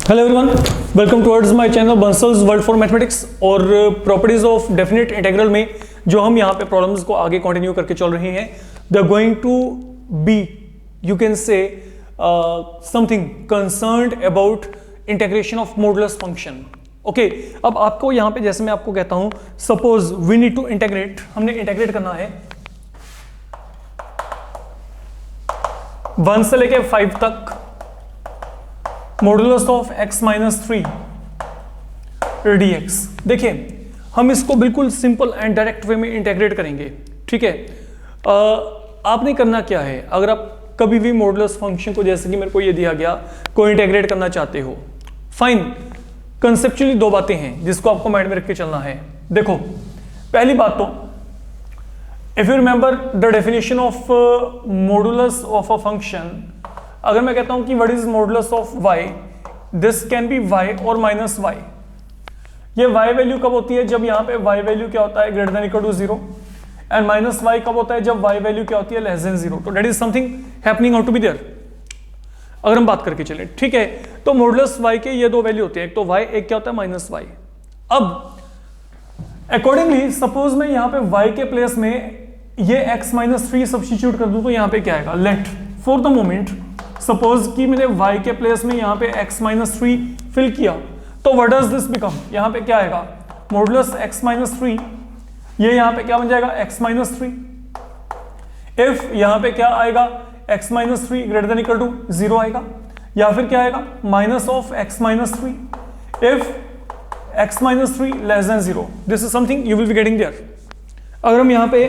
Hello everyone, welcome towards my channel Bansal's world for mathematics. और properties of definite integral में जो हम यहाँ पे प्रॉब्लम्स को आगे कंटिन्यू करके चल रहे हैं, they are going to be, you can say something concerned about integration of modulus function. Okay, अब आपको यहाँ पे जैसे मैं आपको कहता हूँ, suppose we need to integrate, हमने इंटीग्रेट करना है 1 से लेके 5 तक modulus of x minus 3 dx। देखिए, हम इसको बिल्कुल सिंपल एंड डायरेक्ट वे में इंटीग्रेट करेंगे। ठीक है, आपने करना क्या है, अगर आप कभी भी मॉडुलस फंक्शन को, जैसे कि मेरे को ये दिया गया, को इंटीग्रेट करना चाहते हो, फाइन। कंसेप्चुअली दो बातें हैं जिसको आपको माइंड में रख के चलना है। देखो, पहली बात तो, if you remember the definition of modulus of a function, अगर मैं कहता हूं कि what is modulus of y, this can be y और माइनस y। ये y वैल्यू कब होती है, जब यहां पे y वैल्यू क्या होता है, greater than equal to 0, and minus y कब होता है, जब y वैल्यू क्या होती है, लेस देन 0। तो that is something happening out to be there, अगर हम बात करके चलें। ठीक है, तो मॉडुलस y के ये दो वैल्यू होते हैं, एक तो y, एक क्या होता है, माइनस y। अब अकॉर्डिंगली सपोज मैं यहां पे y के प्लेस में ये x माइनस 3 सब्स्टिट्यूट कर दूं, तो यहां पे क्या आएगा, let for the moment suppose कि मैंने y के प्लेस में यहाँ पे x माइनस 3 फिल किया, तो व्हाट डज दिस बिकम, यहाँ पे क्या आएगा, मॉडुलस x माइनस 3, ये यहाँ पे क्या बन जाएगा, x माइनस 3। इफ यहाँ पे क्या आएगा, x minus 3 greater than equal to 0 आएगा, या फिर क्या आएगा, minus of x minus 3 if x minus 3 less than 0। This is something you will be getting there. अगर हम यहाँ पे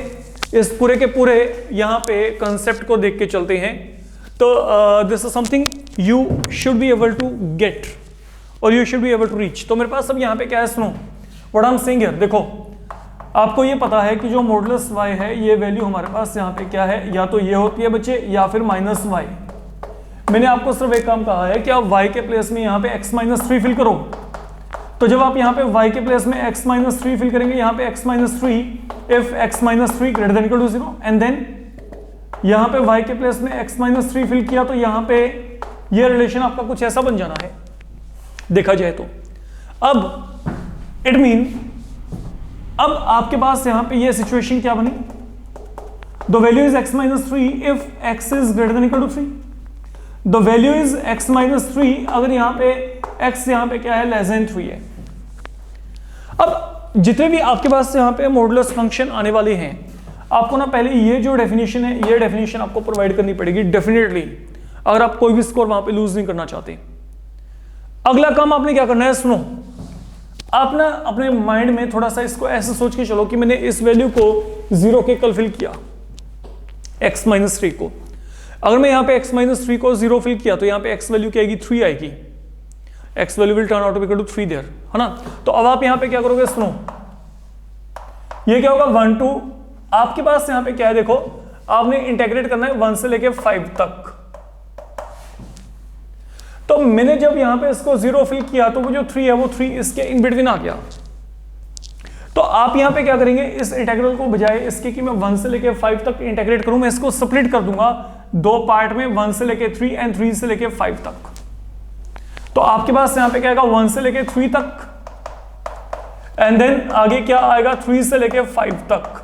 इस पूरे के पूरे यहाँ पे कंसेप्ट को देख के चलते हैं, तो this is something you should be able to get और you should be able to reach. तो मेरे पास अब यहाँ पे क्या है, सुनो what I am saying here. देखो, आपको ये पता है कि जो मॉडुलस y है, ये वैल्यू हमारे पास यहाँ पे क्या है, या तो ये होती है बच्चे, या फिर माइनस y। मैंने आपको सिर्फ एक काम कहा है कि आप y के प्लेस में यहाँ पे x माइनस 3 फिल करो। तो जब आप यहाँ पे y के प्लेस में x माइनस 3 फिल करेंगे, यहाँ पे x minus 3 if x minus 3 greater than equal to 0, and then यहां पे y के प्लेस में x माइनस 3 फिल किया, तो यहां पे ये रिलेशन आपका कुछ ऐसा बन जाना है, देखा जाए तो। अब इट मीन, अब आपके पास यहां पे ये सिचुएशन क्या बनी, the value is x minus 3 if x is greater than equal to 3, the value is x minus 3 अगर यहां पे x यहां पे क्या है, लेस देन 3 है। अब जितने भी आपके पास यहां पे मॉडुलस फंक्शन आने वाले हैं, आपको ना पहले ये जो डेफिनेशन है, ये डेफिनेशन आपको प्रोवाइड करनी पड़ेगी डेफिनेटली, अगर आप कोई भी स्कोर वहां पे लूज नहीं करना चाहते। अगला काम आपने क्या करना है, सुनो, आप ना अपने माइंड में थोड़ा सा इसको ऐसे सोच के चलो कि मैंने इस वैल्यू को 0 के कल फिल किया, x माइनस 3 को। अगर मैं यहाँ पे x माइनस 3 को 0 फिल किया, तो यहाँ पे x वैल्यू क्या आएगी, 3 आएगी। x value will turn out to be equal to 3 there, है ना। तो अब आप यहाँ पे क्या करोगे, सुनो, ये क्या होगा, 1 2, आपके पास यहां पे क्या है, देखो, आपने इंटीग्रेट करना है 1 से लेके 5 तक। तो मैंने जब यहां पे इसको 0 फिल किया, तो वो जो 3 है, वो 3 इसके इन बिटवीन आ गया। तो आप यहां पे क्या करेंगे, इस इंटीग्रल को बजाय इसके कि मैं 1 से लेके 5 तक इंटीग्रेट करूं, मैं इसको स्प्लिट कर दूंगा दो पार्ट में, 1 से लेके 3 एंड 3 से लेके 5 तक। तो आपके पास यहां पे क्या आएगा, 1 से लेके 3 तक, एंड देन आगे क्या आएगा, 3 से लेके 5 तक।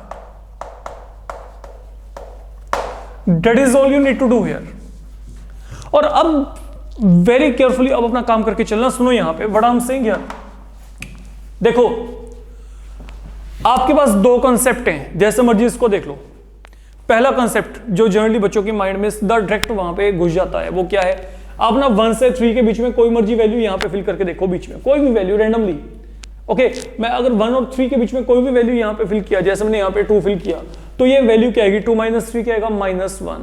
That is all you need to do here। और अब वेरी केयरफुली अब अपना काम करके चलना। सुनो यहां पे what I'm saying here, देखो, आपके पास दो कंसेप्ट हैं, जैसे मर्जी इसको देख लो। पहला कंसेप्ट जो जनरली बच्चों के माइंड में सीधा डायरेक्ट वहां पे घुस जाता है, वो क्या है, आप ना 1 से 3 के बीच में कोई मर्जी वैल्यू यहां पे फिल करके देखो, बीच में कोई भी वैल्यू रैंडमली। ओके, मैं अगर 1 और 3 के बीच में कोई भी वैल्यू यहां पे फिल किया, जैसे मैंने यहां पे 2 फिल किया, तो ये वैल्यू क्या आएगी, 2 माइनस 3 क्या आएगा, -1।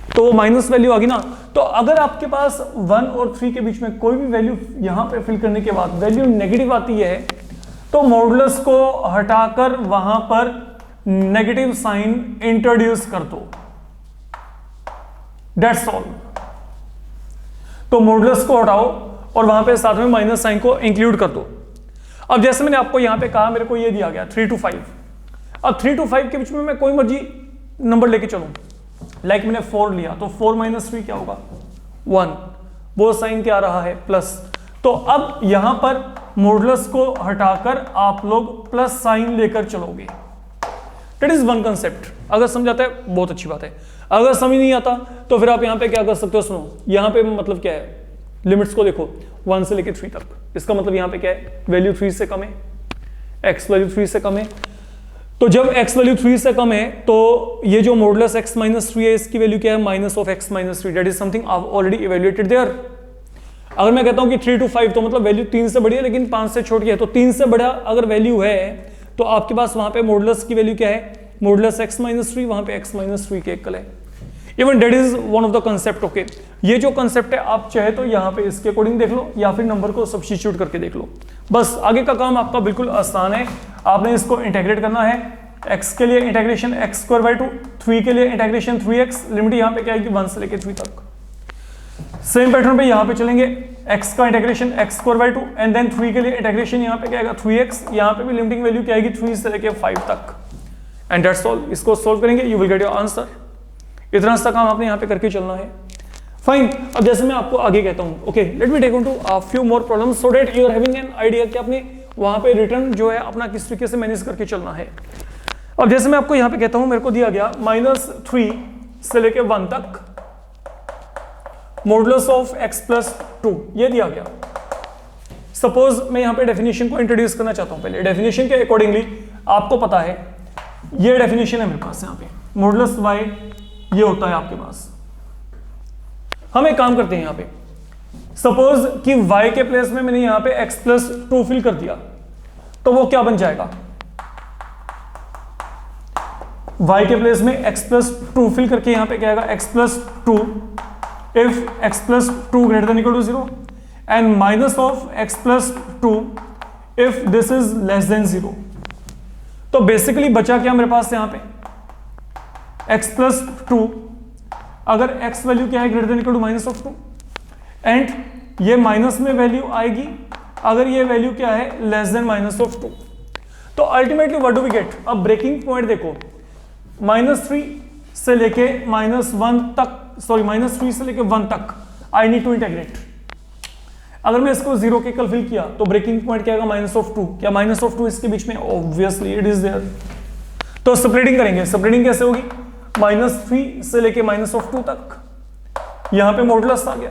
तो वो माइनस वैल्यू आ गई ना। तो अगर आपके पास 1 और 3 के बीच में कोई भी वैल्यू यहां पे फिल करने के बाद वैल्यू नेगेटिव आती है, तो मॉडुलस को हटाकर वहां पर नेगेटिव साइन इंट्रोड्यूस कर दो, दैट्स ऑल। तो मॉडुलस को हटाओ और वहां पे साथ में माइनस साइन को इंक्लूड कर दो। अब जैसे मैंने आपको यहां पे कहा, मेरे को ये दिया गया 3 to 5। अब 3 to 5 के बीच में मैं कोई मर्जी नंबर लेके चलूं, लाइक मैंने 4 लिया, तो 4 माइनस 3 क्या होगा, 1। वो साइन क्या आ रहा है, प्लस। तो अब यहां पर मॉडुलस को हटाकर आप लोग प्लस साइन लेकर चलोगे। That is one concept. अगर समझ आता है बहुत अच्छी बात है, अगर समझ नहीं आता तो फिर आप यहां पे क्या कर सकते हो, सुनो यहां पे मतलब क्या है, लिमिट्स को देखो 1 से लेकर 3 तक। इसका मतलब यहां पे क्या है, वैल्यू 3 से कम है, x वैल्यू 3 से कम है। तो जब x वैल्यू 3 से कम है तो ये जो मॉडुलस x माइनस 3 है इसकी वैल्यू क्या है, minus of x minus 3। That is something I already evaluated there. अगर मैं कहता हूं कि 3 to 5 तो मतलब वैल्यू 3 से बड़ी है लेकिन 5 से छोटी है, तो 3 से बड़ा अगर वैल्यू है तो आपके पास वहां पे मॉडुलस की वैल्यू क्या है, मॉडुलस x माइनस 3, वहां पे x माइनस 3 के इक्वल है। Even that is one of the concept. Okay, ये जो कंसेप्ट है आप चाहे तो यहाँ पे इसके अकॉर्डिंग देख लो या फिर नंबर को सब्स्टिट्यूट करके देख लो। बस आगे का काम आपका बिल्कुल आसान है। आपने इसको इंटीग्रेट करना है, x के लिए इंटीग्रेशन x स्क्वायर बाई 2, 3 के लिए इंटीग्रेशन 3x, लिमिट यहाँ पे क्या आएगी 1 से लेकर 3 तक। सेम पैटर्न पे यहाँ पे चलेंगे, x का integration x square by 2 and then 3 के लिए इंटीग्रेशन यहाँ पे क्या आएगा 3x, यहाँ पे भी लिमिटिंग वैल्यू क्या आएगी 3 से लेकर 5 तक। And that's all. इसको सोल्व करेंगे, you will get your answer. इतना सा काम आपने यहाँ पे करके चलना है। फाइन। अब जैसे मैं आपको आगे कहता हूँ, okay let me take on to a few more problems so that you are having an idea कि आपने वहां पे रिटर्न जो है अपना किस तरीके से मैनेज करके चलना है। अब जैसे मैं आपको यहाँ पे कहता हूँ, मेरे को दिया गया -3 से लेके 1 तक मॉडुलस ऑफ x प्लस 2, ये दिया गया। सपोज मैं यहाँ पे डेफिनेशन को इंट्रोड्यूस करना चाहता हूँ। पहले डेफिनेशन के अकॉर्डिंगली आपको पता है ये डेफिनेशन है मेरे पास, यहाँ पे मॉडुलस y ये होता है आपके पास। हम एक काम करते हैं, यहाँ पे सपोज कि y के प्लेस में मैंने यहाँ पे x प्लस 2 फिल कर दिया, तो वो क्या बन जाएगा, y के प्लेस में x प्लस 2 फिल करके यहाँ पे क्या आएगा x plus 2 if x plus 2 greater than equal to 0 and minus of x plus 2 if this is less than 0। तो बेसिकली बचा क्या मेरे पास यहाँ पे x प्लस 2, अगर x वैल्यू क्या है greater than equal to minus of 2 and ये माइनस में वैल्यू आएगी अगर ये वैल्यू क्या है लेस देन माइनस ऑफ 2। तो ultimately what do we get. अब ब्रेकिंग पॉइंट देखो, -3 से लेके -1 तक, सॉरी -3 से लेके 1 तक आई नीड टू इंटीग्रेट। अगर मैं इसको 0 के इक्वल फिल किया तो ब्रेकिंग पॉइंट क्या आएगा -2। क्या -2 इसके बीच में, ऑब्वियसली इट इज देयर। तो स्प्लिटिंग करेंगे, स्प्लिटिंग कैसे होगी, -3 से लेके -2 तक, यहां पे मॉडुलस आ गया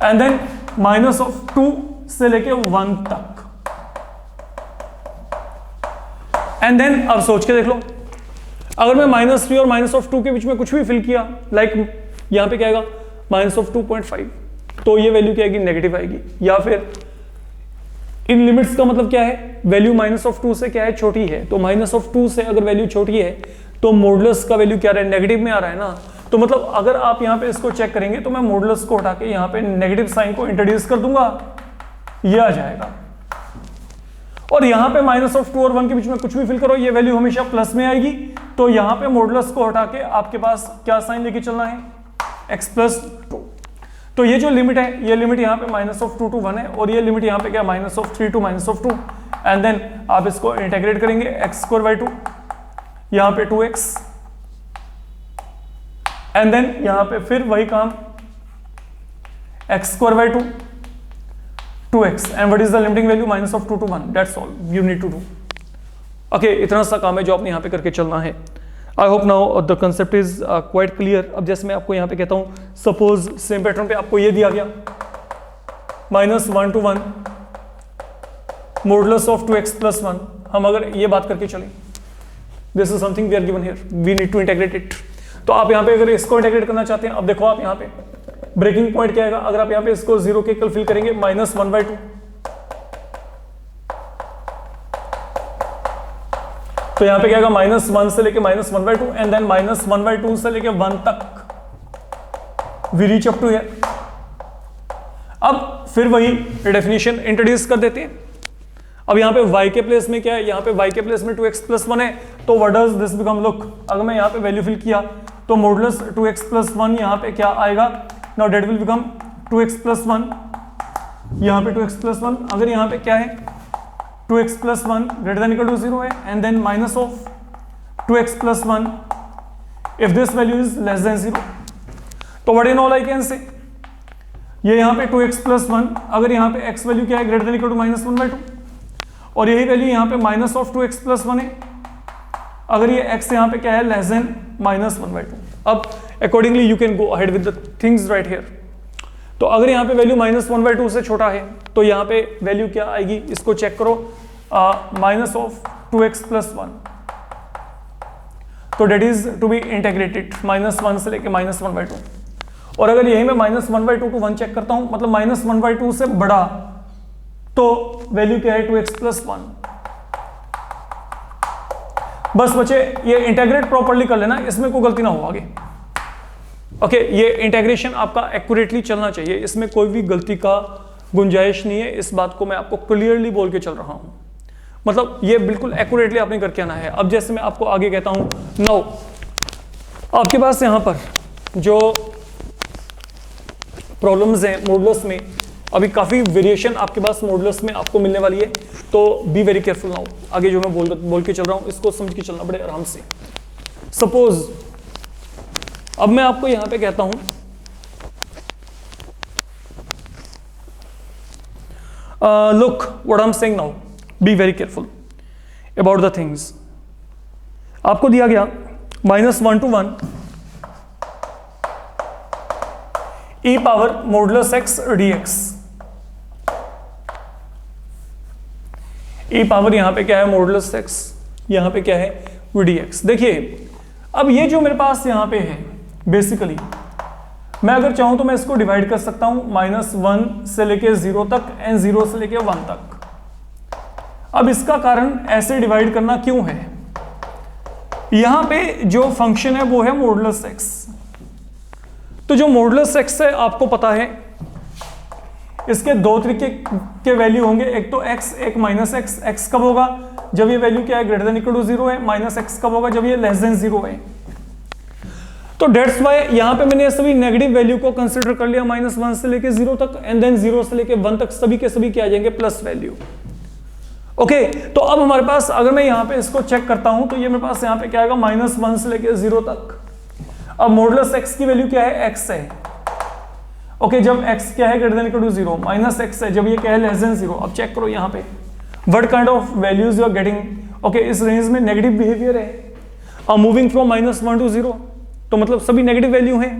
एंड देन -2 से लेके 1 तक एंड देन अब सोच के देख लो, अगर मैं -3 और -2 के बीच में कुछ भी फिल किया, लाइक यहां पे क्या आएगा -2.5, तो ये वैल्यू क्या आएगी, नेगेटिव आएगी। या फिर इन लिमिट्स का मतलब क्या है, वैल्यू -2 से क्या है, छोटी है। तो -2 से अगर वैल्यू छोटी है तो मॉडुलस का वैल्यू क्या रहा है, नेगेटिव में आ रहा है ना। तो मतलब अगर आप यहाँ पे इसको चेक करेंगे तो मैं मॉडुलस को हटा के यहाँ पे नेगेटिव साइन को इंट्रोड्यूस कर दूंगा, ये आ जाएगा। और यहाँ पे -2 और 1 के बीच में कुछ भी फिल करो, ये वैल्यू हमेशा प्लस में आएगी। तो यहाँ पे मॉडुलस को हटा के आपके पास क्या साइन लेके चलना है, x प्लस 2। तो ये जो लिमिट है, ये लिमिट यहाँ पे -2 to 1 है और ये लिमिट यहाँ पे क्या -3 to -2 एंड देन आप इसको इंटीग्रेट करेंगे x स्क्वायर बाई 2, यहाँ पे 2x एंड देन यहाँ पे फिर वही काम x square by 2 2x and what is the limiting value -2 to 1। That's all you need to do. Okay, इतना सा काम है जो आपने यहाँ पे करके चलना है। I hope now the concept is quite clear. अब जैसे मैं आपको यहाँ पे कहता हूँ, सपोज सेम पैटर्न पे आपको ये दिया गया -1 to 1 modulus of 2x plus 1। हम अगर ये बात करके चलें, this is something we are given here, we need to integrate it. तो आप यहाँ पे अगर इसको इंटीग्रेट करना चाहते हैं, अब देखो आप यहाँ पे ब्रेकिंग पॉइंट क्या आएगा, अगर आप यहाँ पे इसको 0 के इक्वल फिल करेंगे -1/2, तो यहाँ पे क्या आएगा -1 से लेके -1/2 एंड देन -1/2 से लेके 1 तक we reach up to here. अब फिर वही डेफिनेशन इंट्रोड्यूस कर देते हैं। अब यहाँ पे y के प्लेस में क्या है, यहाँ पे y के प्लेस में 2x प्लस 1 है, तो what does this become, look अगर मैं यहाँ पे वैल्यू फिल किया तो मॉडुलस 2x प्लस 1 यहाँ पे क्या आएगा, now that will become 2x plus 1, यहाँ पे 2x प्लस 1, अगर यहाँ पे क्या है 2x plus 1 greater than equal to 0 है and then minus of 2x plus 1 if this value is less than 0। तो what in all I can say, ये यहाँ पे 2x प्लस 1, अगर यहाँ पे x वैल्यू क्या है ग्रेटर देन इक्वल टू -1/2, और यही वैल्यू यहाँ पे माइनस ऑफ 2x प्लस 1 है, अगर ये x यहाँ पे क्या है लेस देन -1/2। अब accordingly you can go ahead with the things right here. तो अगर यहाँ पे वैल्यू -1/2 से छोटा है तो यहाँ पे वैल्यू क्या आएगी, इसको चेक करो, माइनस ऑफ 2x प्लस 1, तो that is to be integrated -1 से लेके -1/2। और अगर यही मैं -1/2 टू 1 चेक करता हूं, मतलब -1/2 से बड़ा, तो वैल्यू क्या है 2x प्लस 1। बस बच्चे ये इंटेग्रेट प्रॉपर्ली कर लेना, इसमें कोई गलती ना हो आगे। ओके, ये इंटेग्रेशन आपका एक्यूरेटली चलना चाहिए, इसमें कोई भी गलती का गुंजाइश नहीं है। इस बात को मैं आपको क्लियरली बोल के चल रहा हूं, मतलब ये बिल्कुल एक्यूरेटली आपने करके आना है। अब जैसे मैं आपको आगे कहता हूं, नाउ आपके पास यहां पर जो प्रॉब्लम्स हैं मॉडुलस में, अभी काफी वेरिएशन आपके पास मॉडुलस में आपको मिलने वाली है, तो बी वेरी केयरफुल नाउ। आगे जो मैं बोल के चल रहा हूं इसको समझ के चलना बड़े आराम से। सपोज अब मैं आपको यहां पे कहता हूं look what I am saying now, B very careful about the things. आपको दिया गया -1 to 1 e power modulus x dx, e power यहां पे क्या है मॉडुलस x, यहां पे क्या है dx। देखिए अब ये जो मेरे पास यहां पे है बेसिकली, मैं अगर चाहूं तो मैं इसको डिवाइड कर सकता हूं -1 से लेके 0 तक एंड 0 से लेके 1 तक। अब इसका कारण ऐसे डिवाइड करना क्यों है, यहां पे जो फंक्शन है वो है मॉडुलस x। तो जो मॉडुलस x है आपको पता है इसके दो तरीके के वैल्यू होंगे, एक तो x एक माइनस x। x कब होगा जब ये वैल्यू क्या है ग्रेटर देन इक्वल टू 0 है, माइनस x कब होगा जब ये लेस देन 0 है। तो डेट्स वाई यहां पे मैंने सभी नेगेटिव वैल्यू को कंसीडर कर लिया -1 से लेके 0 तक, एंड देन 0 से लेके 1 तक सभी के सभी क्या आ जाएंगे प्लस वैल्यू। ओके, तो अब हमारे पास अगर मैं यहां पे इसको चेक करता हूं तो ये मेरे पास यहां पे क्या आएगा -1 से लेके 0 तक। अब मॉडुलस x की वैल्यू क्या है x है। ओके, जब x क्या है greater than equal to 0, minus x है जब ये क्या है लेस देन 0। अब चेक करो यहां पे what kind of values you are getting. Okay, इस रेंज में नेगेटिव बिहेवियर है, मूविंग फ्रॉम -1 to 0, तो मतलब सभी नेगेटिव वैल्यू हैं।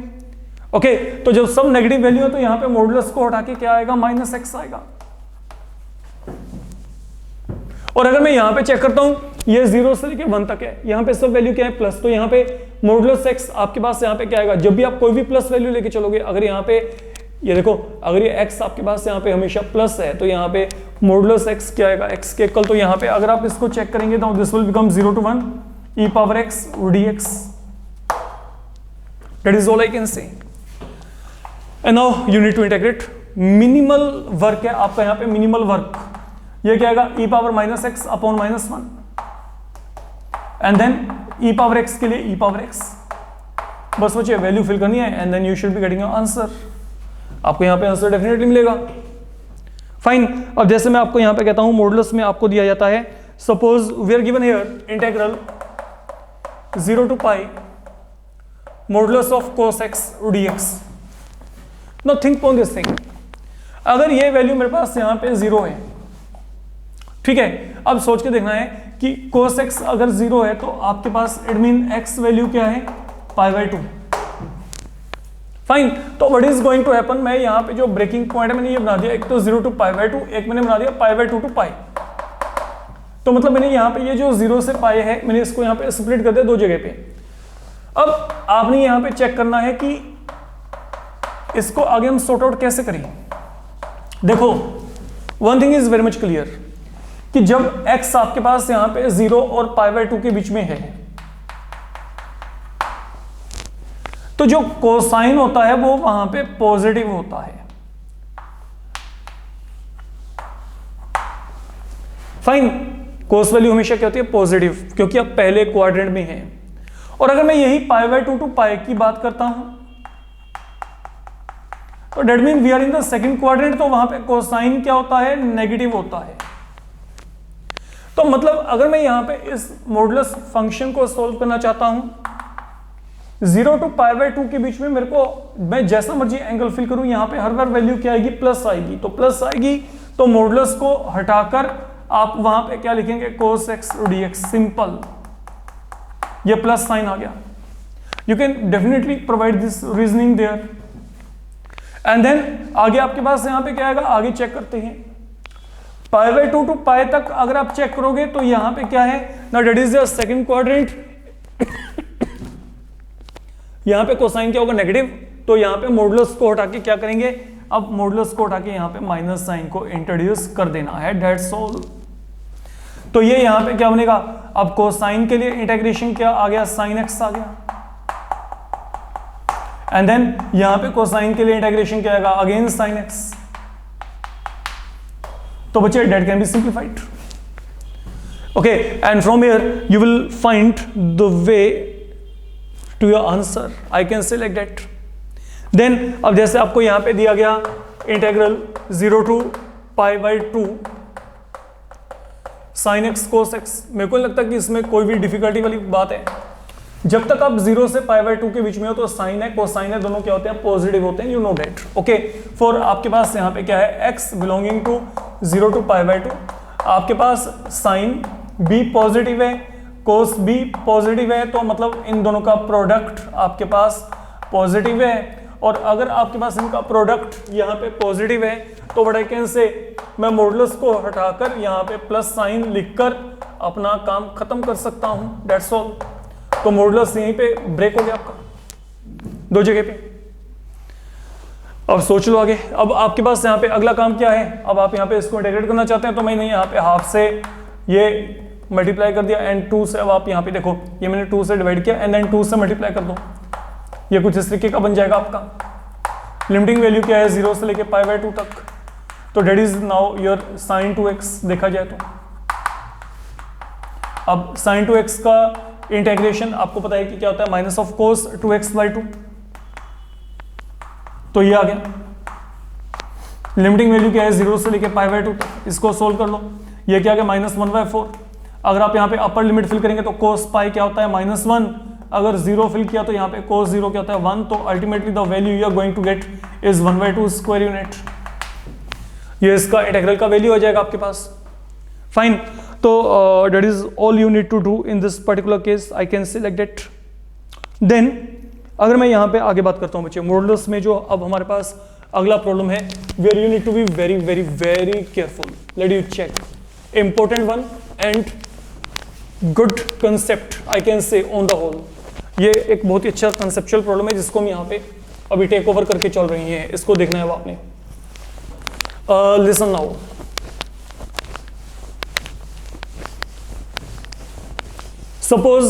ओके, तो जब सब नेगेटिव वैल्यू है तो यहां पे मॉडुलस को हटा के क्या आएगा -x आएगा। और अगर मैं यहां पे चेक करता हूं ये 0 से लेके 1 तक है, यहां पे सब वैल्यू क्या है प्लस, तो यहां पे मॉडुलस x आपके पास यहां पे क्या आएगा, जब भी आप कोई भी प्लस वैल्यू लेके चलोगे, अगर यहां पे ये देखो अगर ये x आपके पास यहां पे हमेशा प्लस है तो यहां पे मॉडुलस x क्या आएगा x के इक्वल। तो यहां पे अगर आप इसको चेक करेंगे तो this will become 0 to 1 e power x dx, that is all I can say. And now you need to integrate. Minimal work है आपका यहां पे, मिनिमल वर्क ये क्या आएगा e power -x upon -1, and then e power x के लिए e power x। बस बच्चे वैल्यू फिल करनी है and then you should be getting your answer. आपको यहां पे आंसर डेफिनेटली मिलेगा। फाइन, अब जैसे मैं आपको यहां पे कहता हूं मॉडुलस में आपको दिया जाता है, suppose we are given here integral 0 to pi modulus of cos x dx। Now think on this thing, अगर ये वैल्यू मेरे पास यहां पे 0 है, ठीक है, अब सोच के देखना है कि cos x अगर 0 है तो आपके पास इट मीन x वैल्यू क्या है π/2। फाइन, तो what is going to happen, मैं यहां पे जो ब्रेकिंग पॉइंट है मैंने ये बना दिया, एक तो 0 to π/2, एक मैंने बना दिया π/2 to पाई। तो मतलब मैंने यहां पे ये जो 0 से पाई है मैंने इसको यहां पे स्प्लिट कर दिया दो जगह पे। अब आपने यहां पे चेक करना है कि इसको आगे हम सॉर्ट आउट कैसे करें। देखो one thing is very much clear कि जब x आपके पास यहां पे 0 और π/2 के बीच में है तो जो कोसाइन होता है वो वहां पे पॉजिटिव होता है। फाइन, कोस वैल्यू हमेशा क्या होती है पॉजिटिव, क्योंकि अब पहले क्वाड्रेंट में है। और अगर मैं यही π/2 to पाई की बात करता हूं तो that mean we are in the second quadrant, तो वहां पे कोसाइन क्या होता है नेगेटिव होता है। तो मतलब अगर मैं यहां पे इस मॉडुलस फंक्शन को सॉल्व करना चाहता हूं 0 to π/2 के बीच में मेरे को मैं जैसा मर्जी एंगल फिल करूं, यहां पे हर बार वैल्यू क्या आएगी, प्लस आएगी। तो प्लस आएगी तो मॉडुलस को हटाकर आप वहां पे क्या लिखेंगे, cos x dx, सिंपल, ये प्लस साइन आ गया। You can definitely provide this reasoning there. And then आगे आपके पास यहां पे क्या आएगा, आगे चेक करते हैं। π/2 टू पाई तक अगर आप चेक करोगे तो यहां पे क्या है ना, that is the second quadrant. यहां पे कोसाइन क्या होगा, नेगेटिव। तो यहां पे मॉडुलस को हटा के क्या करेंगे, अब मॉडुलस को हटा के यहां पे माइनस साइन को इंट्रोड्यूस कर देना है, दैट्स ऑल। तो ये यहां पे क्या बनेगा, अब कोसाइन के लिए इंटीग्रेशन क्या आ गया, sin x आ गया। एंड देन यहां पे कोसाइन के लिए इंटीग्रेशन क्या आएगा, अगेन sin x। तो बच्चे that can be simplified. Okay, and from here you will find the way to your answer. I can say like that. Then अब जैसे आपको यहां पे दिया गया integral 0 to π/2 sin x cos x, मेरे को लगता है कि इसमें कोई भी डिफिकल्टी वाली बात है। जब तक आप 0 से π/2 के बीच में हो तो साइन है कोसाइन है दोनों क्या होते हैं, पॉजिटिव होते हैं, you know that. Okay, for आपके पास यहाँ पे क्या है, x बिलोंगिंग टू 0 to π/2, आपके पास साइन b पॉजिटिव है, कोस b पॉजिटिव है, तो मतलब इन दोनों का प्रोडक्ट आपके पास पॉजिटिव है। और अगर आपके पास इनका प्रोडक्ट यहाँ पे पॉजिटिव है तो व्हाट आई कैन से, मैं मॉडुलस को हटाकर यहाँ पे प्लस साइन लिखकर अपना काम खत्म कर सकता हूँ, दैट्स ऑल। तो मॉडुलस यहीं पे ब्रेक हो गया आपका, दो जगह पे। अब सोच लो आगे। अब आपके पास यहाँ पे अगला काम क्या है, अब आप यहाँ पे इसको इंटीग्रेट करना चाहते हैं, तो मैंने यहाँ पे हाफ से ये मल्टीप्लाई कर दिया एंड 2 से, अब आप यहाँ पे देखो ये मैंने 2 से डिवाइड किया एंड देन 2 से मल्टीप्लाई कर दो, ये कुछ इस तरीके का बन जाएगा आपका। लिमिटिंग वैल्यू क्या है, 0 से लेके π/2 तक, तो that is now your sin 2x देखा जाए तो। अब sin 2x का इंटीग्रेशन आपको पता है कि क्या होता है, माइनस ऑफ cos 2x/2, तो ये आ गया। लिमिटिंग वैल्यू क्या है, 0 से लेके π/2 तक, इसको सोल्व कर लो, ये क्या आ गया, -1/4। अगर आप यहाँ पे अपर लिमिट फिल करेंगे तो cos पाई क्या होता है, -1। अगर 0 फिल किया तो यहाँ पे cos 0 क्या होता है, 1। तो ultimately the value you are going to get is 1/2 square unit. ये इसका इंटीग्रल का वैल्यू हो जाएगा आपके पास, फाइन। तो that is all you need to do in this particular case, I can say like that. Then अगर मैं यहाँ पे आगे बात करता हूँ बच्चे, मॉडुलस में जो अब हमारे पास अगला प्रॉब्लम है, where you need to be very very very careful, let you check, important one and good concept I can say on the whole. ये एक बहुत ही अच्छा कंसेप्चुअल प्रॉब्लम है जिसको हम यहाँ पे अभी टेक ओवर करके चल रही हैं, इसको देखना है आपने। Listen now, suppose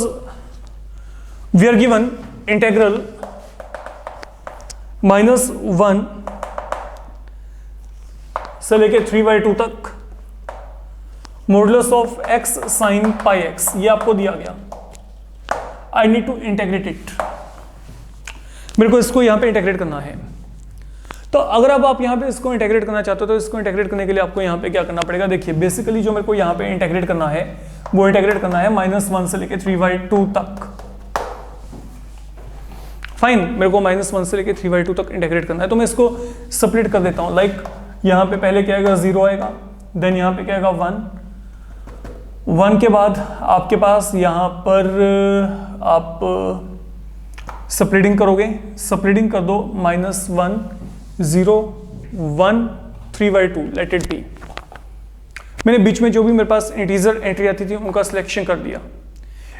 we are given integral -1 से लेके 3/2 तक modulus of x sin πx, ये आपको दिया गया। I need to integrate it, मेरे को इसको यहां पे इंटीग्रेट करना है। तो अगर अब आप यहां पे इसको इंटीग्रेट करना चाहते हो तो इसको इंटीग्रेट करने के लिए आपको यहां पे क्या करना पड़ेगा, देखिए बेसिकली जो मेरे को यहां पे इंटीग्रेट करना है वो इंटीग्रेट करना है -1 से लेके 3/2 तक, फाइन। मेरे को -1 से लेके 3/2 तक इंटीग्रेट करना है, तो मैं इसको सेपरेट कर देता हूं। लाइक यहां पे पहले क्या आएगा, 0 आएगा, देन यहां पे क्या आएगा 1 के बाद आपके पास यहाँ पर आप स्प्लिटिंग करोगे, स्प्लिटिंग कर दो, -1 0 1 3/2, लेट इट बी। मैंने बीच में जो भी मेरे पास इंटीजर एंट्री आती थी उनका सिलेक्शन कर दिया।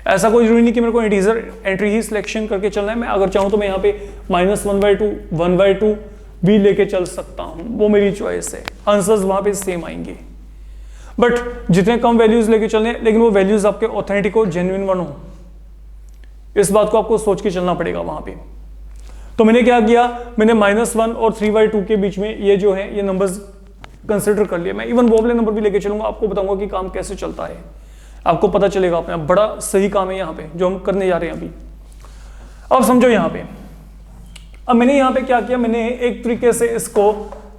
ऐसा कोई जरूरी नहीं कि मेरे को इंटीजर एंट्री ही सिलेक्शन करके चलना है, मैं अगर चाहूँ तो मैं यहाँ पे -1/2 1/2 भी लेके चल सकता हूँ, वो मेरी चॉइस है। आंसर्स वहाँ पे सेम आएंगे, बट जितने कम वैल्यूज लेके चलने, लेकिन वो वैल्यूज आपके ऑथेंटिक हो, जेन्युइन वन हो, इस बात को आपको सोच के चलना पड़ेगा वहां पे। तो मैंने क्या किया, मैंने -1 और 3/2 के बीच में ये जो है ये नंबर्स कंसिडर कर लिया। मैं इवन वो वाले नंबर भी लेके चलूंगा, आपको बताऊंगा कि काम कैसे चलता है, आपको पता चलेगा अपने। बड़ा सही काम है यहाँ पे जो हम करने जा रहे हैं अभी। अब समझो यहाँ पे, अब मैंने यहाँ पे क्या किया, मैंने एक तरीके से इसको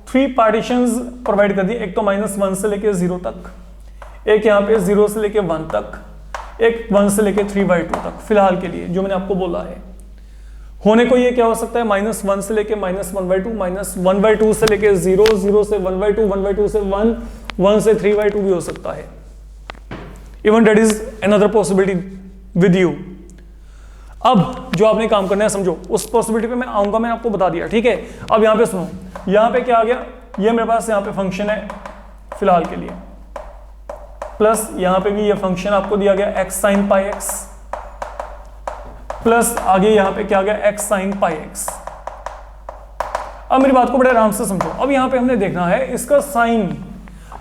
3 पार्टीशंस प्रोवाइड कर दिए। एक तो -1 से लेके 0 तक, एक यहाँ पे 0 से लेके 1 तक, एक 1 से लेके 3/2 तक, फिलहाल के लिए जो मैंने आपको बोला है। होने को ये क्या हो सकता है, -1 से लेके -1/2, -1/2 से लेके 0, 0 से 1/2, 1/2 से 1, 1 से 3/2 भी हो सकता है। Even that is another possibility with you. अब जो आपने काम करना है समझो, उस पॉसिबिलिटी पे मैं आऊंगा, मैंने आपको बता दिया, ठीक है। अब यहां पे सुनो, यहां पे क्या आ गया, ये मेरे पास यहां पे फंक्शन है फिलहाल के लिए, प्लस यहां पे भी ये फंक्शन आपको दिया गया x sin पाई x, प्लस आगे यहां पे क्या आ गया x sin पाई x। अब मेरी बात को बड़े आराम से समझो। अब यहां पे हमने देखना है इसका साइन,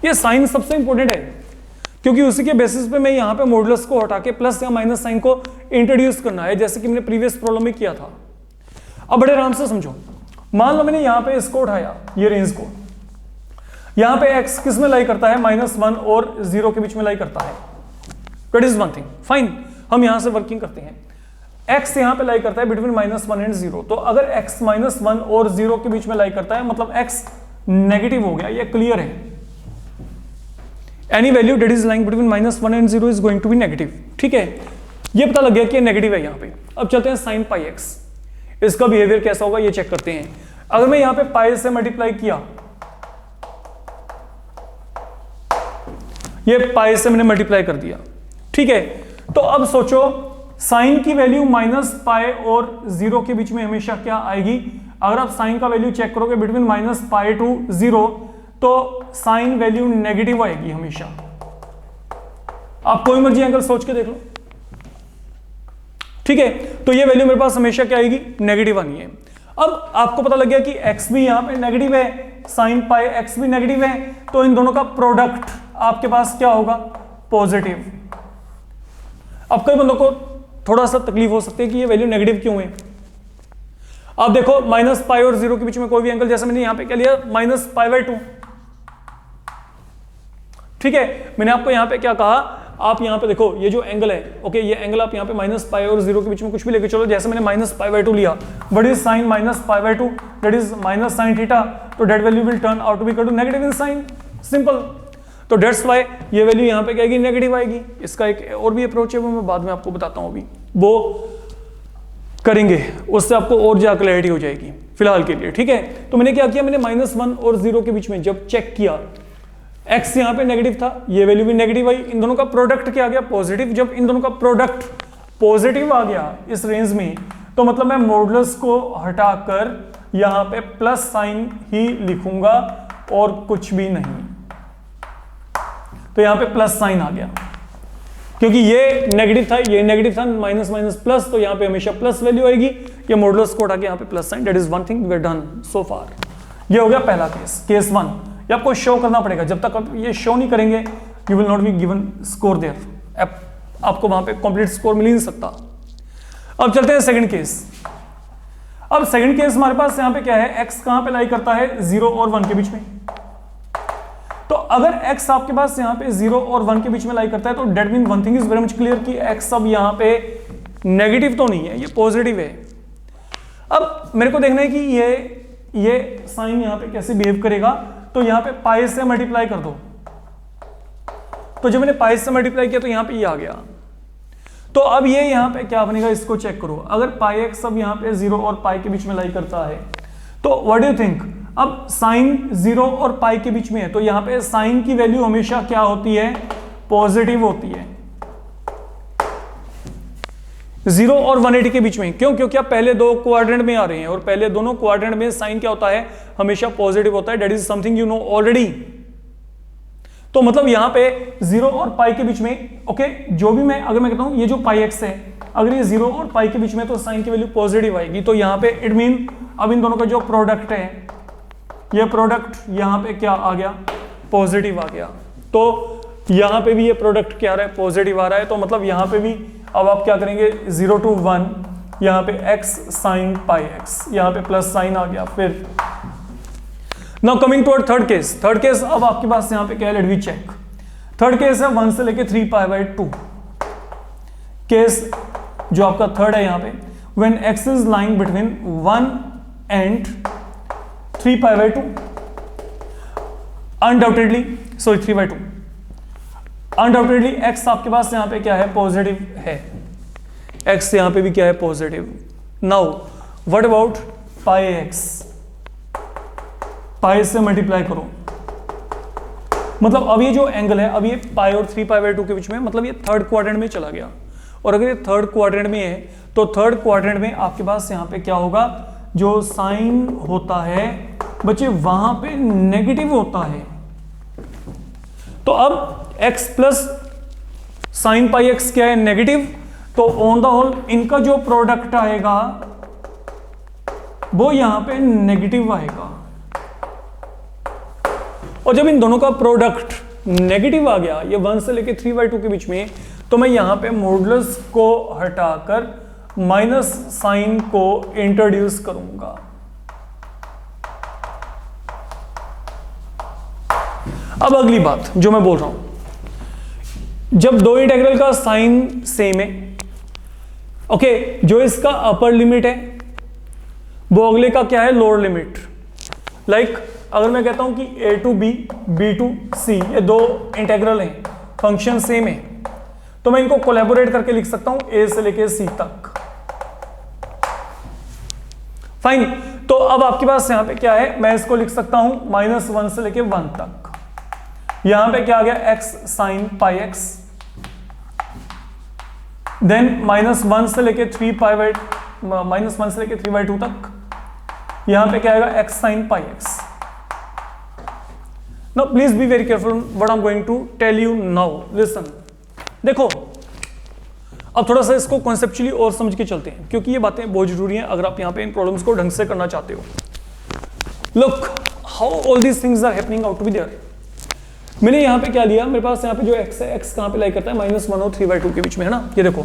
ये साइन सबसे इंपॉर्टेंट है क्योंकि उसी के बेसिस पे मैं यहां पे मॉडुलस को हटा के प्लस या माइनस साइन को इंट्रोड्यूस करना है, जैसे कि मैंने प्रीवियस प्रॉब्लम में किया था। अब बड़े आराम से समझो, मान लो मैंने यहां पे इसको उठाया, ये रेंज को, यहां पे x किस में लाई करता है, -1 और 0 के बीच में लाई करता है। That is one thing, fine. हम यहां से वर्किंग करते हैं, x यहां पे लाई करता है बिटवीन -1 एंड 0। तो अगर x -1 और 0 के बीच में लाई करता है मतलब x नेगेटिव हो गया, ये क्लियर है। Any value that is lying between -1 and 0 is going to be negative, ठीक है। ये पता लग गया कि नेगेटिव है यहां पे। अब चलते हैं sin पाई x, इसका बिहेवियर कैसा होगा ये चेक करते हैं। अगर मैं यहां पे पाई से मल्टीप्लाई किया, ये पाई से मैंने मल्टीप्लाई कर दिया, ठीक है। तो अब सोचो साइन की वैल्यू -पाई और 0 के बीच में हमेशा क्या आएगी। अगर आप साइन का वैल्यू चेक करोगे बिटवीन -पाई टू 0, तो साइन वैल्यू नेगेटिव आएगी हमेशा। आप कोई मर्जी एंगल सोच के देख लो, ठीक है। तो ये वैल्यू मेरे पास हमेशा क्या आएगी, नेगेटिव आनी है। अब आपको पता लग गया कि x भी यहां पे नेगेटिव है, साइन पाई x भी नेगेटिव है, तो इन दोनों का प्रोडक्ट आपके पास क्या होगा, पॉजिटिव। अब कई बंदों को थोड़ा सा तकलीफ हो सकती है कि ये वैल्यू नेगेटिव क्यों है। आप देखो -पाई और 0 के बीच में कोई भी एंगल, जैसे मैंने यहां पे क्या लिया, -पाई/2, ठीक है। मैंने आपको यहां पे क्या कहा, आप यहां पे देखो ये जो एंगल है, ओके, ये एंगल आप यहां पे -पाई और 0 के बीच में कुछ भी लेके चलो। जैसे मैंने -पाई/2 लिया, व्हाट इज साइन -पाई/2, दैट इज -sin थीटा, तो that value will turn out to be equal to negative in sine, simple. तो दैट्स व्हाई ये वैल्यू यहां पे क्या आएगी, नेगेटिव आएगी। इसका एक और भी अप्रोच है, वो मैं बाद में आपको बताता हूं, अभी वो करेंगे, उससे आपको और ज्यादा क्लैरिटी हो जाएगी फिलहाल के लिए, ठीक है। तो मैंने क्या किया, मैंने -1 और 0 के बीच में जब चेक किया, x यहां पे नेगेटिव था, ये वैल्यू भी नेगेटिव आई, इन दोनों का प्रोडक्ट क्या आ गया, पॉजिटिव। जब इन दोनों का प्रोडक्ट पॉजिटिव आ गया इस रेंज में, तो मतलब मैं मॉडुलस को हटाकर यहां पे प्लस साइन ही लिखूंगा और कुछ भी नहीं। तो यहां पे प्लस साइन आ गया, क्योंकि ये नेगेटिव था, ये नेगेटिव था, माइनस माइनस प्लस, तो यहां पे हमेशा प्लस वैल्यू आएगी। ये मॉडुलस को हटा के यहां पे plus sign, that is one thing we are done so far. ये हो गया पहला केस, केस 1। ये आपको शो करना पड़ेगा, जब तक आप ये शो नहीं करेंगे you will not be given score there, आपको वहां पे कंप्लीट स्कोर मिल ही नहीं सकता। अब चलते हैं सेकंड केस। अब सेकंड केस हमारे पास यहां पे क्या है, x कहां पे लाई करता है, 0 और 1 के बीच में। तो अगर x आपके पास यहां पे 0 और 1 के बीच में लाई करता है, तो that mean one thing is very much clear कि x अब यहां पे नेगेटिव तो नहीं है, ये पॉजिटिव है। अब मेरे को देखना है कि ये साइन यहां पे कैसे बिहेव करेगा। तो यहां पे पाई से मल्टीप्लाई कर दो, तो जब मैंने पाई से मल्टीप्लाई किया तो यहां पे ये आ गया। तो अब ये यहां पे क्या बनेगा, इसको चेक करो। अगर पाई x अब यहां पे 0 और पाई के बीच में लाई करता है, तो व्हाट डू यू थिंक, अब साइन 0 और पाई के बीच में है, तो यहां पे साइन की वैल्यू हमेशा क्या होती है, पॉजिटिव होती है। 0 और 180 के बीच में, क्यों, क्योंकि आप पहले दो क्वाड्रेंट में आ रहे हैं, और पहले दोनों क्वाड्रेंट में साइन क्या होता है, हमेशा पॉजिटिव होता है। That is something you know already. तो मतलब यहां पे 0 और पाई के बीच में, ओके, जो भी मैं अगर मैं कहता हूं ये जो पाई x है, अगर ये 0 और पाई के बीच में, तो साइन की वैल्यू पॉजिटिव आएगी। तो यहां पे इट मीन अब इन दोनों का जो प्रोडक्ट है, ये प्रोडक्ट यहां पे क्या आ गया, पॉजिटिव आ गया। तो यहां पे भी ये प्रोडक्ट क्या आ रहा है, पॉजिटिव आ रहा है। तो मतलब यहां पे भी अब आप क्या करेंगे, 0 to 1, यहां पे x sin पाई x, यहां पे प्लस साइन आ गया। फिर now coming toward third case. Third case अब आपके पास यहां पे क्या है, let we check. Third case है 1 से लेके 3π/2। केस जो आपका थर्ड है यहां पे, when x is lying between 1 and 3π/2, undoubtedly, sorry 3/2, undoubtedly x आपके पास यहां पे क्या है, पॉजिटिव है। x यहां पे भी क्या है, positive. Now what about pi x, pi से मल्टीप्लाई करो, मतलब अब ये जो एंगल है, अब ये पाई और 3π/2 के बीच में, मतलब ये थर्ड क्वाड्रेंट में चला गया। और अगर ये थर्ड क्वाड्रेंट में है तो थर्ड क्वाड्रेंट में आपके पास यहाँ पे क्या होगा, जो साइन होता है बच्चे वहां पे नेगेटिव होता है। तो अब x plus sign pi x क्या है, नेगेटिव। तो ऑन द होल इनका जो प्रोडक्ट आएगा वो यहां पे नेगेटिव आएगा। और जब इन दोनों का प्रोडक्ट नेगेटिव आ गया, ये 1 से लेके 3/2 के बीच में, तो मैं यहां पे मॉडुलस को हटाकर माइनस साइन को इंट्रोड्यूस करूंगा। अब अगली बात जो मैं बोल रहा हूं, जब दो इंटेग्रल का साइन सेम है, ओके, जो इसका अपर लिमिट है वो अगले का क्या है, लोअर लिमिट। लाइक अगर मैं कहता हूं कि a to b, b to c, ये दो इंटेग्रल हैं, फंक्शन सेम है, तो मैं इनको कोलैबोरेट करके लिख सकता हूं a से लेके c तक। फाइन। तो अब आपके पास यहां पे क्या है, मैं इसको लिख सकता हूं -1 से लेके 1 तक। यहां पे क्या आ गया, x sine pi x, then -1 से लेके 3/2 तक। यहां पे क्या आएगा, x sine pi x. Now please be very careful what I am going to tell you now, listen. देखो अब थोड़ा सा इसको कॉन्सेप्चुअली और समझ के चलते हैं, क्योंकि ये बातें बहुत जरूरी हैं अगर आप यहां पे इन प्रॉब्लम्स को ढंग से करना चाहते हो। Look how all these things are happening out to be there. मैंने यहाँ पे क्या लिया, मेरे पास यहाँ पे जो x है, x कहाँ पे लाई करता है, -1 और 3/2 के बीच में, है ना। ये देखो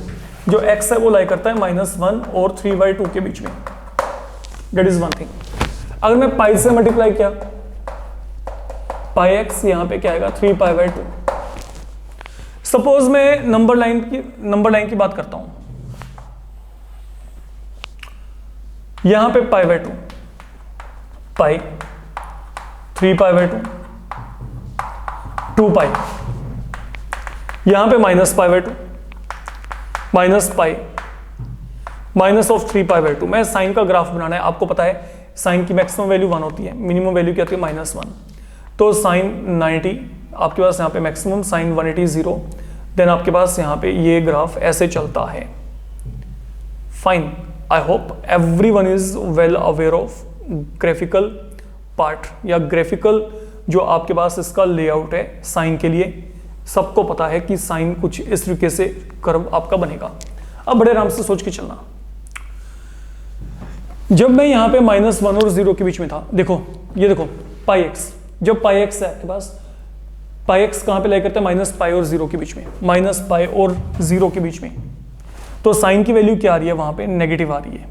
जो x है वो लाई करता है -1 और 3/2 के बीच में। That is one thing. अगर मैं पाई से मल्टीप्लाई किया, पाई एक्स यहाँ पे क्या आएगा, 3π/2। सपोज मैं नंबर लाइन की बात करता हूं, यहां पे π/2, पाई 3π/2, 2 पाई, यहां पे -π/2, माइनस पाई, माइनस ऑफ 3π/2। मैं साइन का ग्राफ बनाना है, आपको पता है साइन की मैक्सिमम वैल्यू 1 होती है, मिनिमम वैल्यू क्या होती है, -1। तो साइन 90 आपके पास यहाँ पे मैक्सिमम, साइन 180 0। देन आपके पास यहाँ पे ये ग्राफ ऐसे चलता है। Fine, I hope everyone is well aware of graphical part या ग्राफिकल जो आपके पास इसका लेआउट है साइन के लिए। सबको पता है कि साइन कुछ इस तरीके से कर्व आपका बनेगा। अब बड़े आराम से सोच के चलना, जब मैं यहाँ पे -1 और 0 के बीच में था, देखो ये देखो पाई एक्स, जब पाई एक्स है आपके पास, पाई एक्स कहाँ पे लाई करते हैं, -π और 0 के बीच में, -π और 0 के बीच में। तो साइन की वैल्यू क्या आ रही है, वहां पे नेगेटिव आ रही है।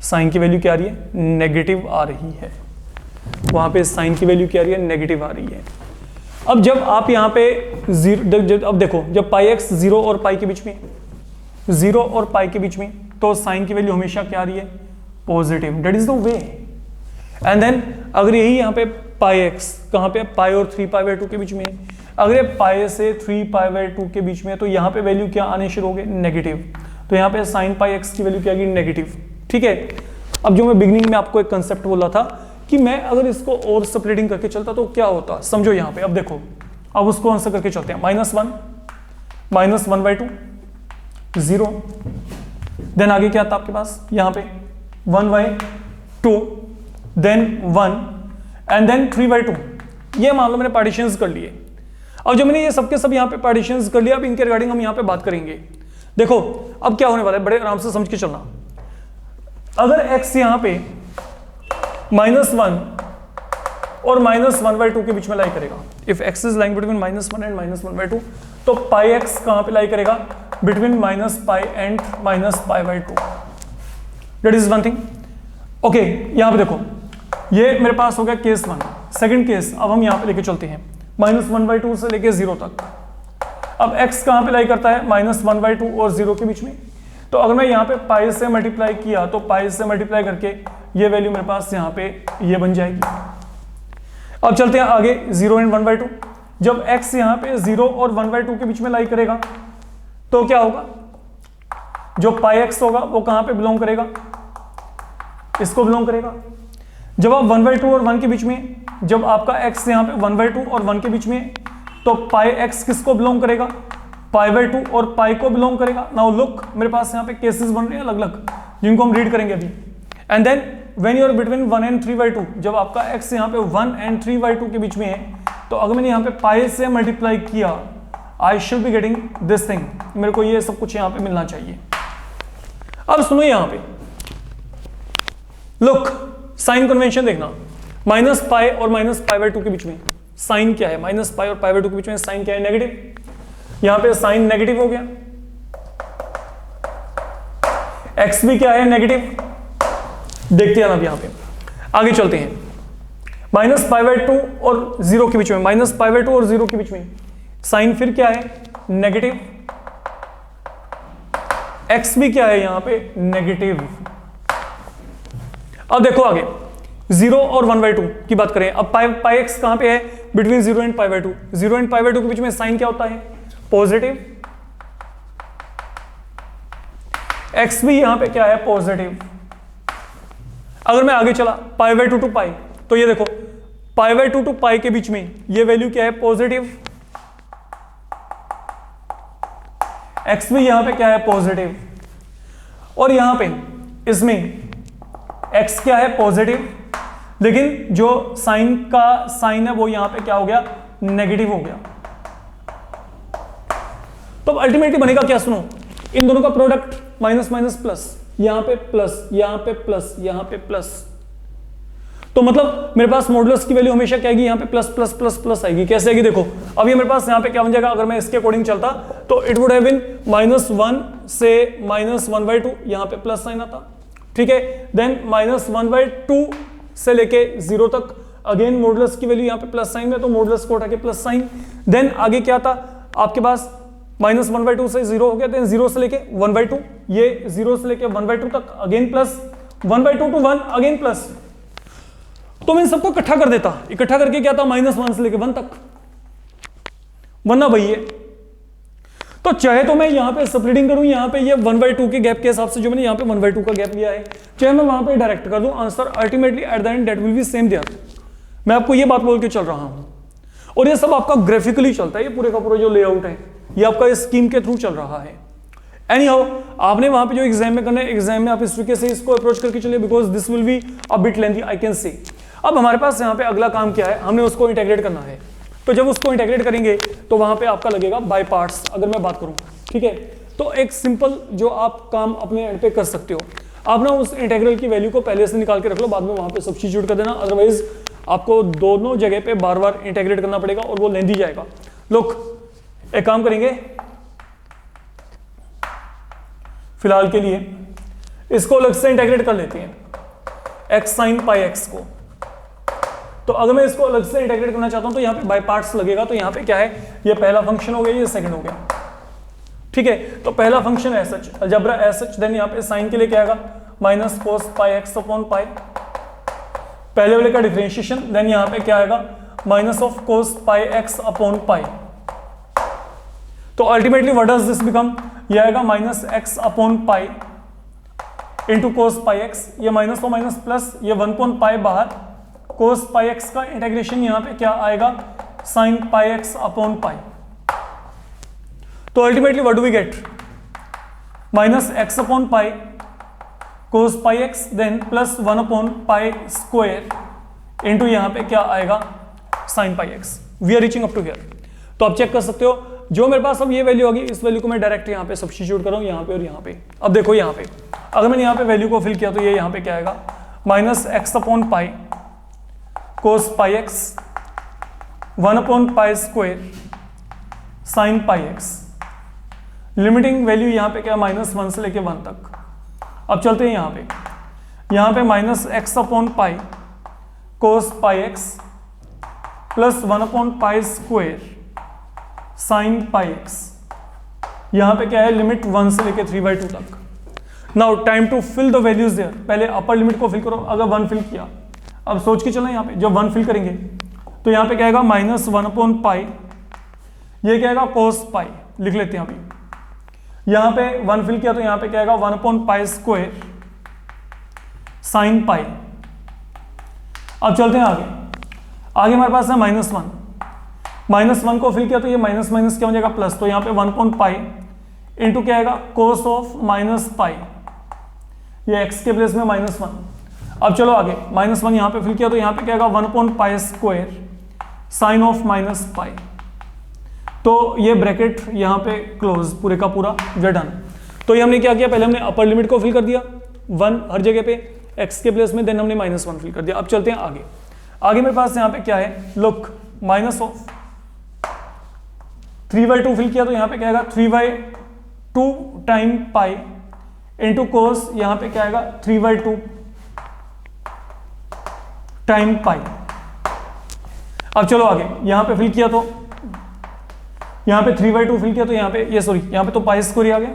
साइन की वैल्यू क्या आ रही है, नेगेटिव आ रही है। वहां पे साइन की वैल्यू क्या आ रही है, नेगेटिव आ रही है। अब जब आप यहाँ पे अब देखो जब पाई एक्स 0 और पाई के बीच में, 0 और पाई के बीच में, तो साइन की वैल्यू हमेशा क्या आ रही है, positive. That is the way. And then अगर यही यहाँ पे पाई एक्स कहाँ पे, पाई और 3π/2 के बीच में, अगर ये पाई से 3π/2 के बीच में, तो यहाँ पे वैल्यू क्या आने शुरू हो गए, नेगेटिव। तो यहाँ पे साइन पाई एक्स की वैल्यू क्या आएगी, नेगेटिव। ठीक है। अब जो मैं बिगनिंग में आपको एक कंसेप्ट बोला था कि मैं अगर इसको और स्प्लिटिंग करके चलता तो क्या होता, समझो यहाँ पे। अब देखो, अब उसको आंसर करके चलते हैं, -1, -1/2, 0। देन आगे क्या था आपके पास, यहाँ पे 1/2, देन 1 एंड देन 3/2। ये मान लो मैंने पार्टीशंस कर लिए। और जो मैंने ये सबके सब यहाँ पे पार्टीशंस कर लिया, अब इनके रिगार्डिंग हम यहाँ पे बात करेंगे। देखो अब क्या होने वाला है, बड़े आराम से समझ के चलना। अगर x यहाँ पे -1 और -1/2 के बीच में लाई करेगा, if x is lying between -1 and -1/2, तो पाई एक्स कहाँ पे लाई करेगा, between -π and -π/2। That is one thing. Okay, यहाँ पे देखो ये मेरे पास हो गया केस 1। सेकंड केस अब हम यहाँ पे लेके चलते हैं, -1/2 से लेके 0 तक। अब x कहाँ पे लाई करता है, -1/2 और 0 के बीच में। तो अगर मैं यहाँ पे पाई से मल्टीप्लाई किया, तो पाई से मल्टीप्लाई करके ये वैल्यू मेरे पास यहाँ पे ये बन जाएगी। अब चलते हैं आगे, 0 एंड 1/2। जब x यहाँ पे 0 और 1/2 के बीच में लाई करेगा, तो क्या होगा, जो पाई एक्स होगा वो कहाँ पे बिलोंग करेगा, इसको बिलोंग करेगा। जब आप 1/2 और 1 के बीच में, जब आपका x यहाँ पे 1/2 और 1 के बीच में, तो पाई x किसको बिलोंग करेगा, π/2 और पाई को बिलोंग करेगा। नाउ लुक, मेरे पास यहाँ पे केसेस बन रहे हैं अलग अलग, जिनको हम रीड करेंगे अभी। And then when you are between 1 and 3/2, जब आपका x यहाँ पे 1 एंड 3/2 के बीच में है, तो अगर मैंने यहाँ पे पाई से मल्टीप्लाई किया, I should be getting this thing, मेरे को ये सब कुछ यहाँ पे मिलना चाहिए। अब सुनो यहाँ पे, लुक साइन कन्वेंशन देखना, माइनस पाई और माइनस π/2 के बीच में साइन क्या है, माइनस पाई और π/2 के बीच में साइन क्या है, नेगेटिव। यहां पे साइन नेगेटिव हो गया, एक्स भी क्या है, नेगेटिव। देखते हैं अब यहां पे आगे चलते हैं। माइनस π/2 और 0 के बीच में, माइनस π/2 और 0 के बीच में साइन फिर क्या है, नेगेटिव। एक्स भी क्या है यहां पे, नेगेटिव। अब देखो आगे 0 और 1/2 की बात करें। अब पाई एक्स कहां पे है, बिटवीन 0 एंड π/2। 0 एंड π/2 के बीच में साइन क्या होता है, पॉजिटिव। एक्स भी यहां पे क्या है, पॉजिटिव। अगर मैं आगे चला π/2 टू पाई, तो ये देखो π/2 टू पाई के बीच में ये वैल्यू क्या है, पॉजिटिव। एक्स भी यहां पे क्या है, पॉजिटिव। और यहां पे इसमें x क्या है, पॉजिटिव, लेकिन जो साइन का साइन है वो यहां पे क्या हो गया, नेगेटिव हो गया। तो अल्टीमेटली बनेगा क्या, सुनो, इन दोनों का प्रोडक्ट माइनस माइनस प्लस, यहां पे प्लस, यहां पे प्लस, यहां पे प्लस। तो मतलब मेरे पास मॉडुलस की वैल्यू हमेशा क्या आएगी, यहां पे प्लस प्लस प्लस प्लस आएगी। कैसे आएगी देखो, अब ये मेरे पास यहां पे क्या बन जाएगा, अगर मैं इसके अकॉर्डिंग चलता तो इट वुड हैव बीन -1 से -1/2, यहां पे प्लस साइन आता, ठीक है। देन -1/2 से लेके 0 तक, अगेन मॉडुलस की वैल्यू यहां पे प्लस साइन में, तो मॉडुलस को उठा के प्लस साइन। देन आगे क्या था आपके पास, -1/2 से 0 हो गया, देन 0 से लेके 1/2, ये 0 से लेके 1/2 तक, again plus, 1/2 to 1 again plus. तो मैं इन सबको इकट्ठा कर देता, इकट्ठा करके क्या था, -1 से लेके 1 तक, वरना वही है। तो चाहे तो मैं यहां पे स्प्लिटिंग करूं, यहां पे ये 1/2 के गैप के हिसाब से जो मैंने यहां पे 1/2 का गैप लिया है, चाहे मैं वहां पे डायरेक्ट कर दूं, answer ultimately at the end that will be same there. मैं आपको ये बात बोल के चल रहा हूं, और ये सब आपका ग्राफिकली चलता है, ये पूरे का पूरा जो लेआउट है ये आपका इस स्कीम के थ्रू चल रहा है। एनी हाउ, आपने वहां पे जो एग्जाम में करना है, एग्जाम में आप इस तरीके से इसको अप्रोच करके चलिए, because this will be a bit lengthy, I can see. अब हमारे पास यहाँ पे अगला काम क्या है, हमने उसको इंटीग्रेट करना है। तो जब उसको इंटीग्रेट करेंगे तो वहां पे आपका लगेगा बाय पार्ट्स, अगर मैं बात करूं, ठीक है। तो एक सिंपल जो आप काम अपने एंड पे कर सकते हो, आप ना उस इंटीग्रल की वैल्यू को पहले से निकाल के रख लो, बाद में वहां पे सब्स्टिट्यूट कर देना, अदरवाइज आपको दोनों जगह पे बार बार इंटीग्रेट करना पड़ेगा और वो लेंदी जाएगा। लोग एक काम करेंगे, फिलहाल के लिए इसको अलग से इंटीग्रेट कर लेते हैं, x sin पाई x को। तो अगर मैं इसको अलग से इंटीग्रेट करना चाहता हूं तो यहाँ पे बाय पार्ट्स लगेगा। तो यहाँ पे क्या है, ये पहला फंक्शन हो गया, ये सेकंड हो गया, ठीक है। तो पहला function as such, algebra as such, then यहाँ पे साइन के लिए क्या आएगा, minus cos pi x upon pi, पहले वाले का डिफरेंशिएशन, देन यहाँ पे क्या आएगा, minus of cos pi x upon pi. तो ultimately what does this become, ये आएगा minus x upon pi into cos pi x, ये माइनस और माइनस प्लस, ये 1 पाई बाहर, कोस पाई x का इंटीग्रेशन यहाँ पे क्या आएगा, sine pi x upon pi. तो ultimately what do we get, minus x upon pi cos pi x, then plus 1 upon pi square into यहाँ पे क्या आएगा, sine pi x। We are reaching up to here. तो आप check कर सकते हो, जो मेरे पास अब ये वैल्यू होगी, इस वैल्यू को मैं डायरेक्ट यहाँ पे सब्स्टिट्यूट कर रहा हूँ, यहाँ पे और यहाँ पे। अब देखो यहाँ पे अगर मैंने यहाँ पे वैल्यू को फिल किया तो ये यहाँ पे क्या आएगा, minus x upon pi cos pi x 1 upon pi square sine pi x। Limiting value यहाँ पे क्या, -1 से लेके 1 तक। अब चलते हैं यहाँ पे minus x upon pi cos pi x plus 1 upon pi square sine pi x। यहाँ पे क्या है, लिमिट 1 से लेके 3/2 तक। Now time to fill the values there, पहले अपर लिमिट को फिल करो। अगर 1 फिल किया, अब सोच के चलना, यहाँ पे जब 1 फिल करेंगे तो यहाँ पे क्या आएगा, -1 अपॉन पाई, ये क्या आएगा, कोस पाई, लिख लेते हैं अभी। यहाँ पे 1 फिल किया तो यहाँ पे क्या आएगा, 1 upon pi square sine pi. अब चलते हैं आगे। आगे हमारे पास है -1। -1 को फिल किया तो ये माइनस माइनस क्या हो जाएगा प्लस, तो यहाँ पे 1 पाई इंटू क्या आएगा कोस ऑफ माइनस पाई, ये x के प्लेस में -1। अब चलो आगे, -1 यहाँ पे फिल किया तो यहाँ पे क्या आएगा 1 पाई² साइन ऑफ माइनस पाई। तो ये ब्रैकेट यहाँ पे क्लोज पूरे का पूरा, वे डन। तो ये हमने क्या किया, पहले हमने अपर लिमिट को फिल कर दिया 1 हर जगह पे x के प्लेस में, देन हमने -1 फिल कर दिया। अब चलते हैं आगे। आगे मेरे पास यहाँ पे क्या है, लुक माइनस ऑफ 3/2 फिल किया तो यहाँ पे क्या आएगा 3/2 टाइम पाई इंटू कोस, यहाँ पे क्या आएगा 3/2 टाइम पाई। अब चलो आगे, यहाँ पे फिल किया तो यहाँ पे 3/2 फिल किया तो यहाँ पे ये सॉरी यहाँ पे तो पाई स्क्वायर आ गया,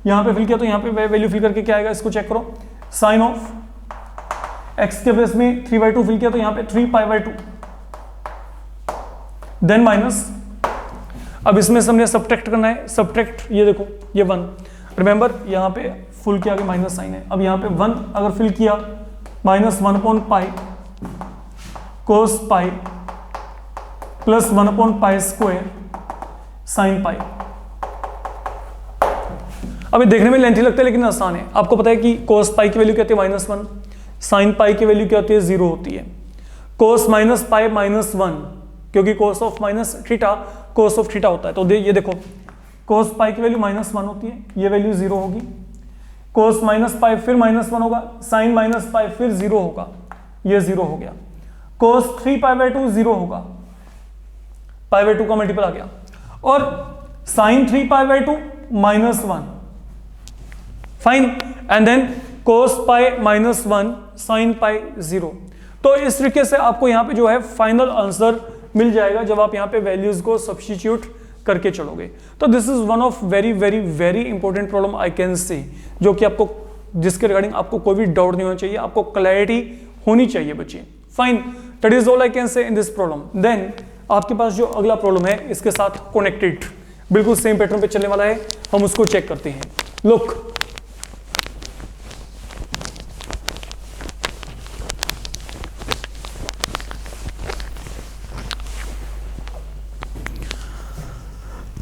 यहाँ पे फिल किया तो यहाँ पे वैल्यू फिल करके क्या आएगा, इसको चेक करो, साइन ऑफ x के प्लेस में 3/2 फिल किया तो यहाँ पे 3π/2 देन माइनस। अब इसमें से हमने सब्ट्रैक्ट करना है, सब्ट्रैक्ट ये देखो ये 1, रिमेंबर यहाँ पे फुल के आगे माइनस साइन है। अब यहाँ पे 1 अगर फिल किया -1 pi cos pi plus 1 pi square sine pi. अब ये देखने में लेंथी लगता है लेकिन आसान है। आपको पता है कि कोस पाई की वैल्यू क्या होती है -1, साइन पाई की वैल्यू क्या होती है 0 होती है। कोस माइनस पाई -1, क्योंकि cos of minus theta cos of theta होता है, तो ये देखो कोस पाई की वैल्यू -1 होती है, ये वैल्यू 0 होगी। कोस माइनस पाई फिर -1 होगा, साइन माइनस पाई फिर 0 होगा, ये 0 हो गया। कोस 3π/2 0 होगा, π/2 का मल्टीपल आ गया, और sine 3π/2 -1 fine, and then cos pi -1 sine pi 0। तो इस तरीके से आपको यहाँ पे जो है फाइनल आंसर मिल जाएगा जब आप यहाँ पे वैल्यूज को सब्स्टिट्यूट करके चलोगे। तो this is one of very very very important problem I can से, जो कि आपको जिसके रिगार्डिंग आपको कोई भी डाउट नहीं होना चाहिए, आपको क्लैरिटी होनी चाहिए बच्चे। Fine, that is all I can से इन दिस प्रॉब्लम। देन आपके पास जो अगला प्रॉब्लम है इसके साथ कनेक्टेड बिल्कुल सेम पैटर्न पे चलने वाला है, हम उसको चेक करते हैं। लुक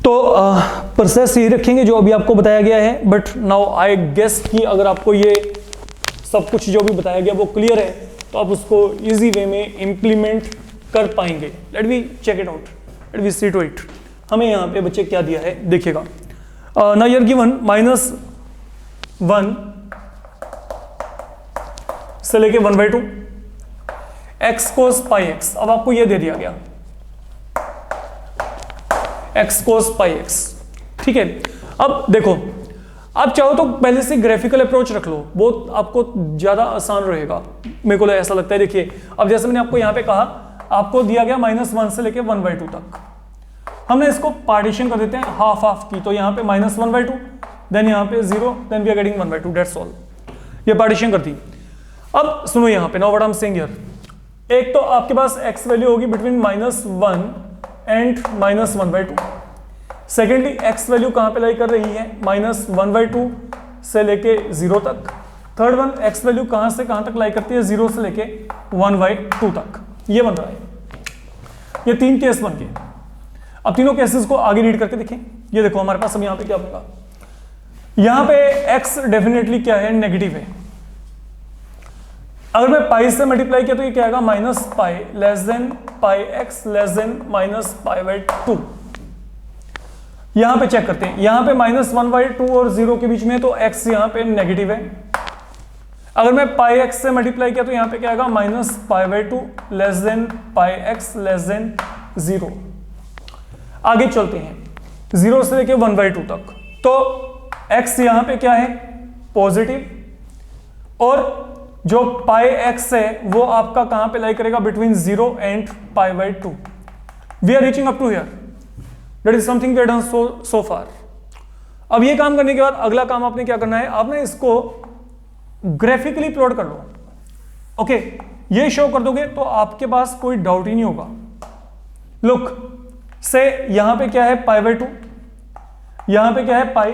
तो प्रोसेस ये रखेंगे जो अभी आपको बताया गया है, बट नाउ आई गेस कि अगर आपको ये सब कुछ जो भी बताया गया वो क्लियर है तो आप उसको इजी वे में इंप्लीमेंट कर पाएंगे। Let we check it out, let we see to it. हमें यहाँ पे बच्चे क्या दिया है देखिएगा, ना यूर गिवन -1 से लेके 1/2 x cos πx। अब आपको ये दे दिया गया x cos πx, ठीक है। अब देखो, आप चाहो तो पहले से ग्राफिकल अप्रोच रख लो, बहुत आपको ज्यादा आसान रहेगा, मेरे को ऐसा लगता है। देखिए अब जैसे मैंने आपको यहाँ पे कहा, आपको दिया गया -1 से लेके 1/2 तक, हमने इसको पार्टीशन कर देते हैं हाफ हाफ की, तो यहाँ पे -1/2 देन यहाँ पे 0 then we are getting 1/2, that's all. ये पार्टीशन कर दी। अब सुनो यहाँ पे, now what I am saying here, एक तो आपके पास x वैल्यू होगी between -1 and -1/2। Secondly x value कहां पे लाई कर रही है, -1/2 से लेके 0 तक। थर्ड वन x वैल्यू कहां से कहां तक लाई करती है, 0 से लेके 1/2 तक। ये बन रहा है, ये 3 केस बन गए। अब तीनों केसेस को आगे रीड करके देखें। ये देखो हमारे पास अब यहां पे क्या बनेगा, यहां पे x डेफिनेटली क्या है, नेगेटिव है। अगर मैं पाई से मल्टीप्लाई किया तो ये क्या आएगा, -π less than πx less than -π/2। यहां पे चेक करते हैं, यहां पे -1/2 और 0 के बीच में, तो x यहां पे नेगेटिव है। अगर मैं πx से मल्टीप्लाई किया तो यहां पे क्या आएगा, -π/2 less than πx less than 0। आगे चलते हैं 0 से लेके 1/2 तक, तो x यहां पे क्या है, पॉजिटिव, और जो πx है वो आपका कहां पे लाई करेगा, between 0 and π/2। We are reaching up to here, that is something we have done so far. अब ये काम करने के बाद अगला काम आपने क्या करना है, आपने इसको ग्राफिकली प्लॉट कर लो। ओके, ये शो कर दोगे तो आपके पास कोई डाउट ही नहीं होगा। लुक से यहां पे क्या है, π/2, यहां पे क्या है पाई,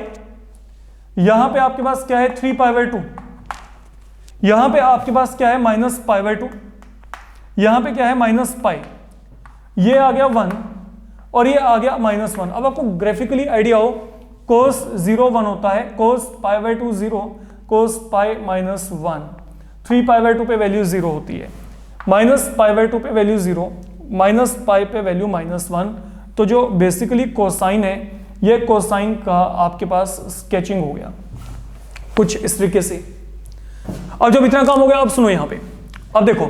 यहां पे आपके पास क्या है 3π/2, यहां पे आपके पास क्या है -π/2, यहां पे क्या है -π, ये आ गया 1 और ये आ गया -1। अब आपको ग्राफिकली आइडिया हो, cos 0 1 होता है, cos π/2 0, cos π -1, 3π/2 पे वैल्यू 0 होती है, -π/2 पे वैल्यू 0, -π पे वैल्यू -1। तो जो बेसिकली कोसाइन है, ये कोसाइन का आपके पास स्केचिंग हो गया कुछ इस तरीके से। अब जब इतना काम हो गया, अब सुनो यहां पे, अब देखो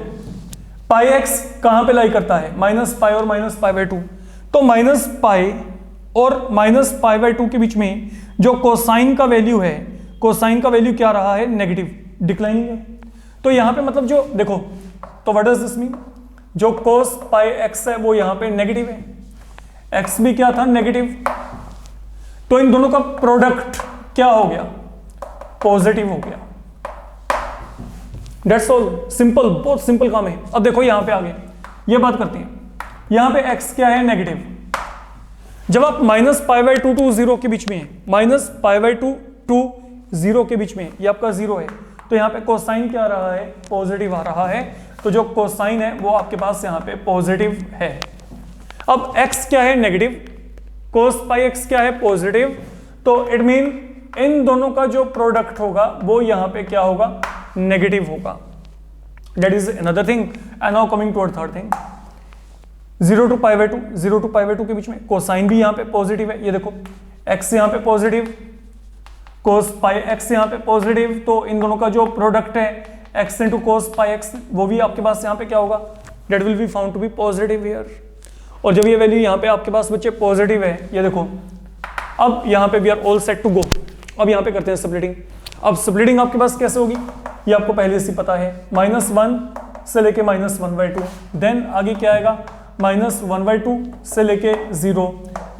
πx कहां पे लाई करता है, -π और -π/2, तो -π और -π/2 के बीच में जो कोसाइन का वैल्यू है, कोसाइन का वैल्यू क्या रहा है, नेगेटिव, डिक्लाइनिंग है। तो यहां पे मतलब जो देखो, तो व्हाट डज दिस मीन, जो cos πx है वो यहां पे नेगेटिव है, x भी क्या था, नेगेटिव, तो इन दोनों का प्रोडक्ट क्या हो गया, पॉजिटिव हो गया। That's all, सिंपल, बहुत सिंपल काम है। अब देखो यहां पे आगे ये बात करते हैं, यहां पे x क्या है, नेगेटिव। जब आप -π/2 to 0 के बीच में है, -π/2 to 0 के बीच में ये आपका 0 है, तो यहाँ पे कोसाइन क्या आ रहा है, पॉजिटिव आ रहा है। तो जो कोसाइन है वो आपके पास यहाँ पे पॉजिटिव है। अब x क्या है, नेगेटिव, cos πx क्या है, पॉजिटिव, तो इट मीन इन दोनों का जो प्रोडक्ट होगा वो यहाँ पे क्या होगा, नेगेटिव होगा। That is another thing. And now coming toward third thing, 0 to π/2, 0 to π/2 के बीच में कोसाइन भी यहाँ पे पॉजिटिव है, ये देखो x यहाँ पे पॉजिटिव, cos πx यहाँ पे पॉजिटिव, तो इन दोनों का जो प्रोडक्ट है x into cos πx वो भी आपके पास यहाँ पे क्या होगा, that will be found to be positive here। और जब ये वैल्यू यहाँ पे आपके पास बच्चे पॉजिटिव है, ये देखो, अब यहाँ पे we are all set to go। अब यहाँ पे करते हैं स्प्लिटिंग। अब स्प्लिटिंग आपके पास कैसे होगी, ये आपको पहले से पता है, -1 से लेके -1/2, देन आगे क्या आएगा, -1/2 से लेके 0,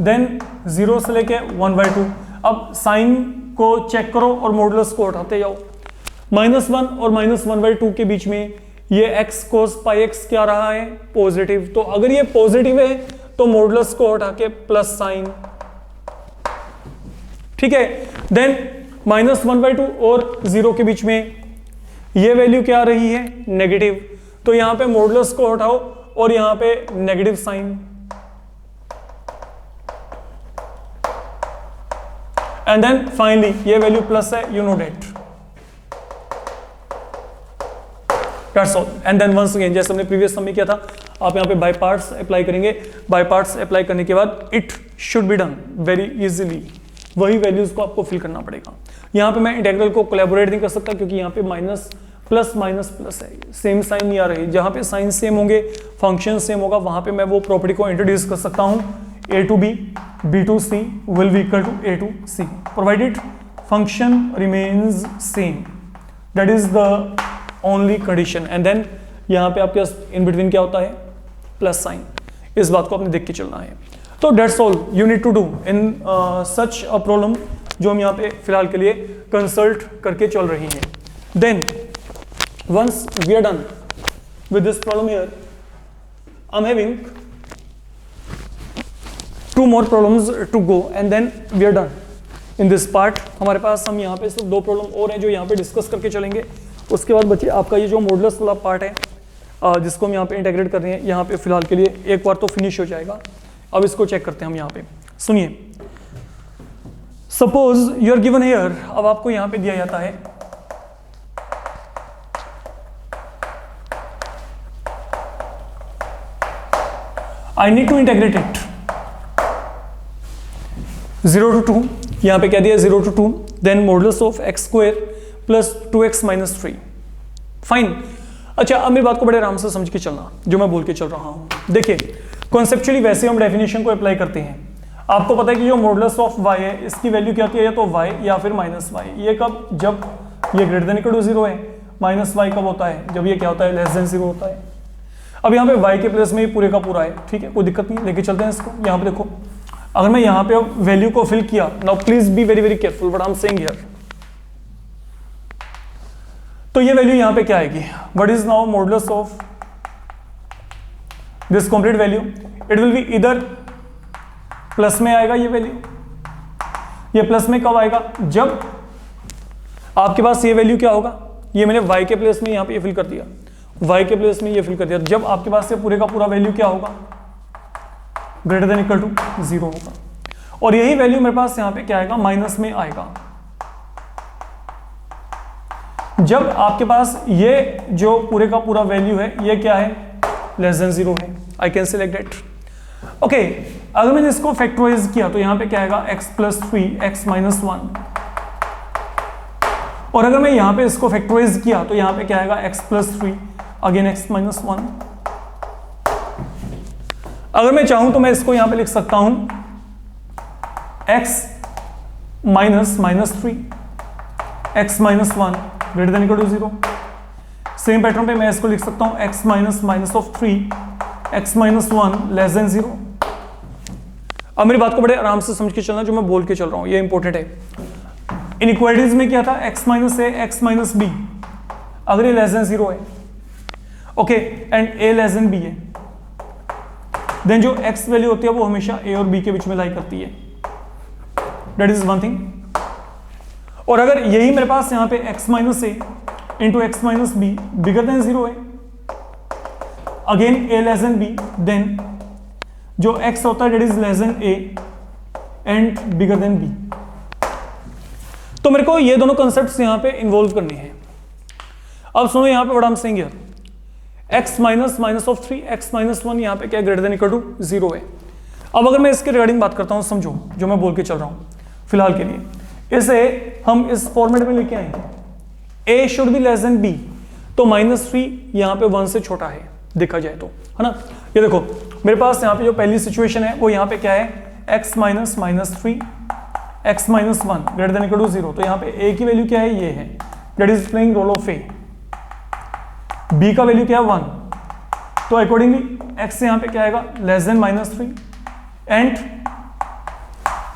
देन 0 से लेके 1/2। अब साइन को चेक करो और मॉडुलस को उठाते जाओ, -1 और -1/2 के बीच में ये x cos πx क्या रहा है, पॉजिटिव। तो अगर ये पॉजिटिव है तो मॉडुलस को उठा के प्लस साइन, ठीक है। देन -1/2 और 0 के बीच में ये वैल्यू क्या आ रही है, नेगेटिव, तो यहां पे मॉडुलस को उठाओ और यहां पे negative sign, and then finally ये वैल्यू प्लस है, you know that, that's all. And then once again, जैसे हमने प्रीवियस सम में किया था, आप यहां पे बाय पार्ट्स अप्लाई करेंगे। बाय पार्ट्स अप्लाई करने के बाद it should be done very easily, वही वैल्यूज को आपको फिल करना पड़ेगा। यहां पे मैं इंटीग्रल को कोलैबोरेट नहीं कर सकता क्योंकि यहां पे माइनस प्लस माइनस प्लस है, सेम साइन नहीं आ रही। जहां पे साइन सेम होंगे, फंक्शन सेम होगा, वहां पे मैं वो प्रॉपर्टी को इंट्रोड्यूस कर सकता हूं, a to b, b to c will be equal to a to c, provided function remains same, that is the only condition। and then यहाँ पे आपके इन बिटवीन क्या होता है, प्लस साइन। इस बात को आपने देख के चलना है। तो that's all you need to do in such a problem जो हम यहाँ पे फिलहाल के लिए कंसल्ट करके चल रही हैं। then once we are done with this problem here, I'm having 2 more problems to go and then we are done in this part। हमारे पास हम यहाँ पे सिर्फ 2 प्रॉब्लम और हैं जो यहाँ पे डिस्कस करके चलेंगे। उसके बाद बच्चे आपका ये जो मॉडुलस वाला पार्ट है जिसको हम यहाँ पे इंटीग्रेट कर रहे हैं, यहाँ पे फिलहाल के लिए एक बार तो फिनिश हो जाएगा। अब इसको चेक करते हैं हम यहाँ पे, सुनिए। Suppose you are given here, अब आपको यहाँ पे दिया जाता है I need to integrate it 0 to 2, यहाँ पे क्या दिया 0 to 2, then modulus of x square plus 2x minus 3। Fine. अच्छा, अब मेरी बात को बड़े आराम से समझ के चलना जो मैं बोल के चल रहा हूँ। देखिए कॉन्सेप्चुअली वैसे हम डेफिनेशन को अप्लाई करते हैं। आपको पता है कि जो मॉडुलस ऑफ y है इसकी वैल्यू क्या होती है, या तो y या फिर माइनस y। ये कब, जब ये ग्रेटर देन इक्वल टू 0 है। माइनस y कब होता है, जब ये क्या होता है, लेस देन 0 होता है। अब यहाँ पे y के प्लेस में ये पूरे का पूरा है, ठीक है, कोई दिक्कत नहीं, लेके चलते हैं इसको। यहाँ पे देखो, अगर मैं यहाँ पे वैल्यू को फिल किया, now please be very very careful what I am saying here, तो ये वैल्यू यहाँ पे क्या आएगी, what is now modulus of this complete value, it will be इधर प्लस में आएगा ये वैल्यू। ये प्लस में कब आएगा, जब आपके पास ये वैल्यू क्या होगा, ये मैंने y के प्लेस में यहाँ पे ये फिल कर दिया, y के प्लेस में ये फिल कर दिया। जब आपके पास ये पूरे का पूरा वैल्यू क्या होगा, ग्रेटर देन इक्वल टू 0 होगा। और यही वैल्यू मेरे पास यहाँ पे क्या आएगा, माइनस में आएगा। जब आपके पास ये जो पूरे का पूरा वैल्यू है ये क्या है, लेस देन 0 है। I can select that. Okay, अगर मैंने इसको फैक्टराइज किया तो यहाँ पे क्या आएगा, x प्लस 3 x माइनस 1। और अगर मैं यहाँ पे इसको फैक्टराइज किया तो यहाँ पे क्या आएगा, x plus 3 again x minus 1। अगर मैं चाहूं तो मैं इसको यहाँ पे लिख सकता हूं x minus minus 3 x minus 1 greater than equal to 0। Same pattern पे मैं इसको लिख सकता हूं x minus minus of 3 x minus 1 less than 0। अब मेरी बात को बड़े आराम से समझ के चलना, जो मैं बोल के चल रहा हूं ये इंपॉर्टेंट है। इनइक्वालिटीज में क्या था, x minus a x minus b, अगर ये लेस देन 0 है, okay, and a less than b है, देन जो x वैल्यू होती है वो हमेशा a और b के बीच में लाई करती है। That is one thing. और अगर यही मेरे पास यहाँ पे x minus a into x minus b bigger than 0 है, again a less than b, then जो x होता है that is less than a and bigger than b। तो मेरे को ये दोनों कंसेप्ट्स यहाँ पे इन्वॉल्व करने हैं। अब सुनो यहाँ पे what I am saying here, x minus minus of 3 x minus 1 यहाँ पे क्या ग्रेटर देन इक्वल टू 0 है। अब अगर मैं इसके रिगार्डिंग बात करता हूँ, समझो जो मैं बोल के चल रहा हूँ फिलहाल के लिए, इसे हम इस फॉर्मेट में लेके आएंगे, a should be less than b, तो माइनस 3 यहाँ पे 1 से छोटा है देखा जाए तो, है ना। ये देखो मेरे पास यहाँ पे जो पहली सिचुएशन है वो यहाँ पे क्या है, x minus minus 3 x minus 1 greater than equal to 0। तो यहाँ पे a की वैल्यू क्या है, ये है, that is playing role of a। b का वैल्यू क्या है 1, तो अकॉर्डिंगली x यहाँ पे क्या आएगा, less than minus 3 and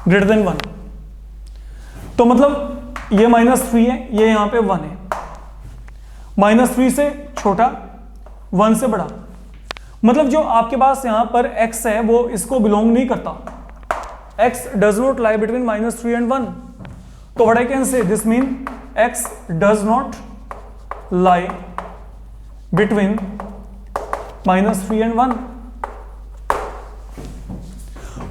greater than 1। तो मतलब ये माइनस 3 है, ये यहाँ पे 1 है, माइनस 3 से छोटा 1 से बड़ा, मतलब जो आपके पास यहाँ पर x है वो इसको बिलोंग नहीं करता, x does not lie between minus 3 and 1। तो what I can say, this mean x does not lie between minus 3 and 1।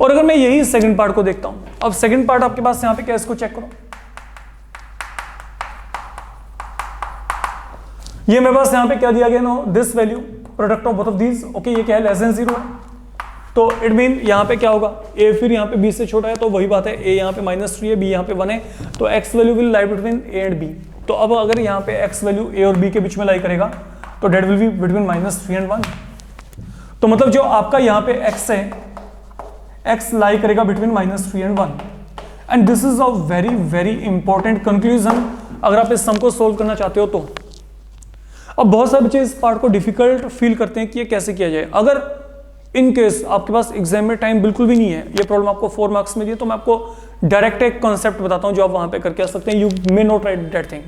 और अगर मैं यही सेकंड पार्ट को देखता हूं, अब सेकंड पार्ट आपके पास यहां पे क्या, इसको चेक करो, ये मेरे पास यहां पे क्या दिया गया, no this value product of both of these, okay, ये क्या है, लेस देन 0 है। तो इट मीन यहाँ पे क्या होगा, a फिर यहाँ पे b से छोटा है, तो वही बात है, a यहाँ पे माइनस 3 है, b यहाँ पे 1 है, तो x value will lie between a and b। तो अब अगर यहाँ पे x वैल्यू a और b के बीच में लाई करेगा तो that will be between minus 3 and 1। तो मतलब जो आपका यहाँ पे x है, x लाई करेगा between minus 3 and 1। And this is a very very important conclusion अगर आप इस सम को सोल्व करना चाहते हो तो। अब बहुत सारे बच्चे इस पार्ट को डिफिकल्ट फील करते हैं कि ये कैसे किया जाए। अगर इन केस आपके पास एग्जाम में टाइम बिल्कुल भी नहीं है, ये प्रॉब्लम आपको 4 मार्क्स में दी है, तो मैं आपको डायरेक्ट एक कॉन्सेप्ट बताता हूं जो आप वहां पे करके आ सकते हैं। You may not write that thing,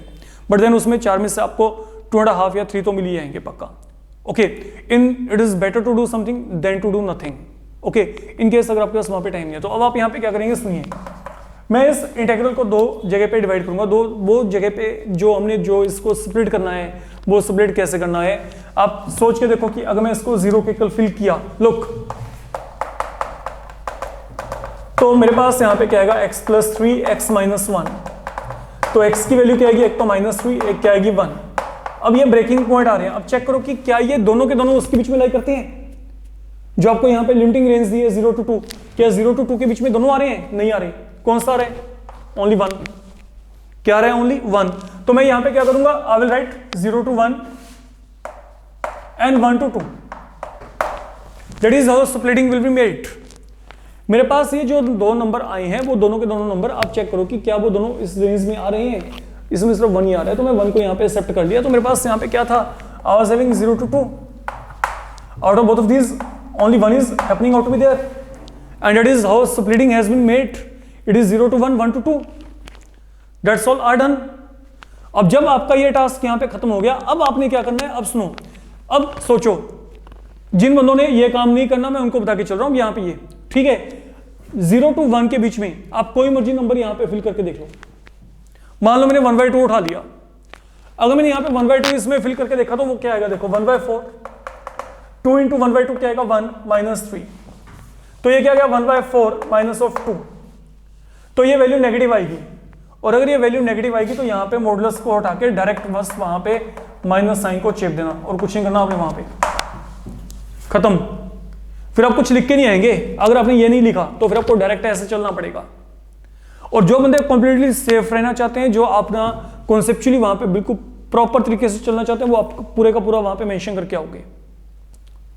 but then उसमें 4 में से आपको 2.5 या 3 तो मिल ही जाएंगे पक्का। Okay, in it is better to do something than to do nothing. Okay, in case अगर आपके पास वहां पे टाइम नहीं है तो अब आप यहाँ पे क्या करेंगे, सुनिए, मैं इस इंटीग्रल को 2 जगह पे डिवाइड करूंगा। वो जगह पे जो इसको स्प्लिट करना है वो स्प्लिट कैसे करना है आप सोच के देखो कि अगर मैं इसको 0 के इक्वल फिल किया, लुक, तो मेरे पास यहाँ पे क्या आएगा, x प्लस 3 x माइनस 1। तो x की वैल्यू क्या आएगी, एक तो माइनस 3, एक क्या आएगी 1। अब ये ब्रेकिंग पॉइंट आ रहे हैं, अब चेक करो कि क्या ये दोनों के दोनों उसके बीच में लाई करते हैं। जो आपको यहाँ पे लिमिटिंग रेंज दी है 0 to 2, क्या 0 to 2 के बीच में दोनों आ रहे हैं, नहीं आ रहे। कौन सा आ रहा है, ओनली 1। क्या आ रहा है, ओनली 1। तो मैं यहाँ पे क्या करूंगा, I will write 0 to 1 and 1 to 2, that is how splitting will be made. मेरे पास ये जो 2 नंबर आए हैं वो दोनों के दोनों नंबर आप चेक करो कि क्या वो दोनों इस रेंज में आ रहे हैं। इसमें सिर्फ 1 ही आ रहा है, तो मैं 1 को यहाँ पे एक्सेप्ट कर लिया। तो मेरे पास यहाँ पे क्या था, I was having 0 to 2, out of both of these only 1 is happening out to be there, and that is how splitting has been made. It is 0 to 1, 1 to 2. That's all are done. अब जब आपका ये task यहाँ पे खत्म हो गया, अब आपने क्या करना है, अब सुनो, अब सोचो, जिन बंदों ने ये काम नहीं करना मैं उनको बता के चल रहा हूँ यहाँ पे, ये ठीक है, 0 to 1 के बीच में आप कोई मर्जी नंबर यहाँ पे फिल करके देख लो। मान लो मैंने 1/2 उठा लिया, अगर मैंने यहाँ पे 1/2 इसमें फिल करके देखा तो वो क्या आएगा, देखो 1/4, 2 इंटू 1/2 क्या आएगा 1 माइनस 3, तो ये क्या आ गया 1/4 माइनस ऑफ 2, तो ये वैल्यू नेगेटिव आएगी। और अगर ये वैल्यू नेगेटिव आएगी तो यहाँ पे मॉडुलस को हटा के डायरेक्ट बस वहां पे माइनस साइन को चेप देना और कुछ नहीं करना आपने, वहां पे खत्म। फिर आप कुछ लिख के नहीं आएंगे, अगर आपने ये नहीं लिखा तो फिर आपको डायरेक्ट ऐसे चलना पड़ेगा। और जो बंदे कंप्लीटली सेफ रहना चाहते हैं, जो अपना कॉन्सेप्चुअली वहां पे बिल्कुल प्रॉपर तरीके से चलना चाहते हैं, वो आप पूरे का पूरा वहां पे मेंशन करके आओगे।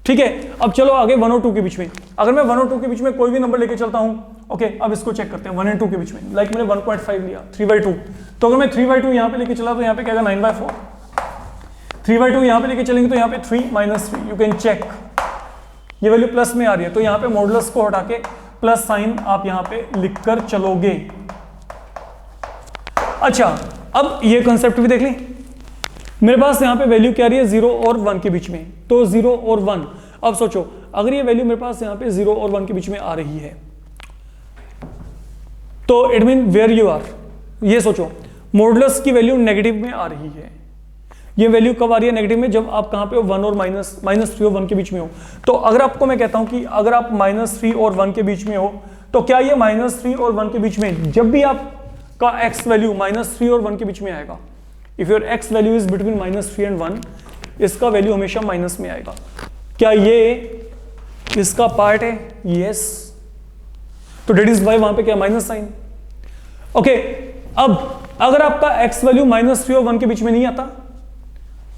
ठीक है, अब चलो आगे 1 और 2 के बीच में, अगर मैं 1 और 2 के बीच में कोई भी नंबर लेके चलता हूं, ओके, अब इसको चेक करते हैं 1 और 2 के बीच में, लाइक मैंने 1.5 लिया 3/2, तो अगर मैं 3/2 यहां पे लेके चला तो यहां पे क्या आएगा 9/4, 3/2 यहां पे लेके चलेंगे तो यहां पे 3 माइनस 3, यू कैन चेक, ये वैल्यू प्लस में आ रही है, तो यहां पे मॉडुलस को हटा के प्लस साइन आप यहां पे लिखकर चलोगे। अच्छा, अब ये कंसेप्ट भी देख लें, मेरे पास यहां पे वैल्यू क्या आ रही है 0 और 1 के बीच में, तो 0 और 1, अब सोचो अगर ये वैल्यू मेरे पास यहां पे 0 और 1 के बीच में आ रही है तो it mean where you are, ये सोचो मॉडुलस की वैल्यू नेगेटिव में आ रही है। ये वैल्यू कब आ रही है नेगेटिव में, जब आप कहां पे हो 1 और -3 और 1 के बीच में हो। तो अगर आपको मैं कहता हूं कि अगर आप -3 और 1 के बीच में हो, तो क्या ये -3 और 1 के बीच में जब भी आपका x वैल्यू -3 और 1 के बीच में आएगा, if your x value is between -3 and 1, इसका वैल्यू हमेशा माइनस में आएगा। क्या ये इसका पार्ट है? यस, तो डेट इज वाई वहां पे क्या माइनस साइन। ओके, अब अगर आपका x वैल्यू -3 और 1 के बीच में नहीं आता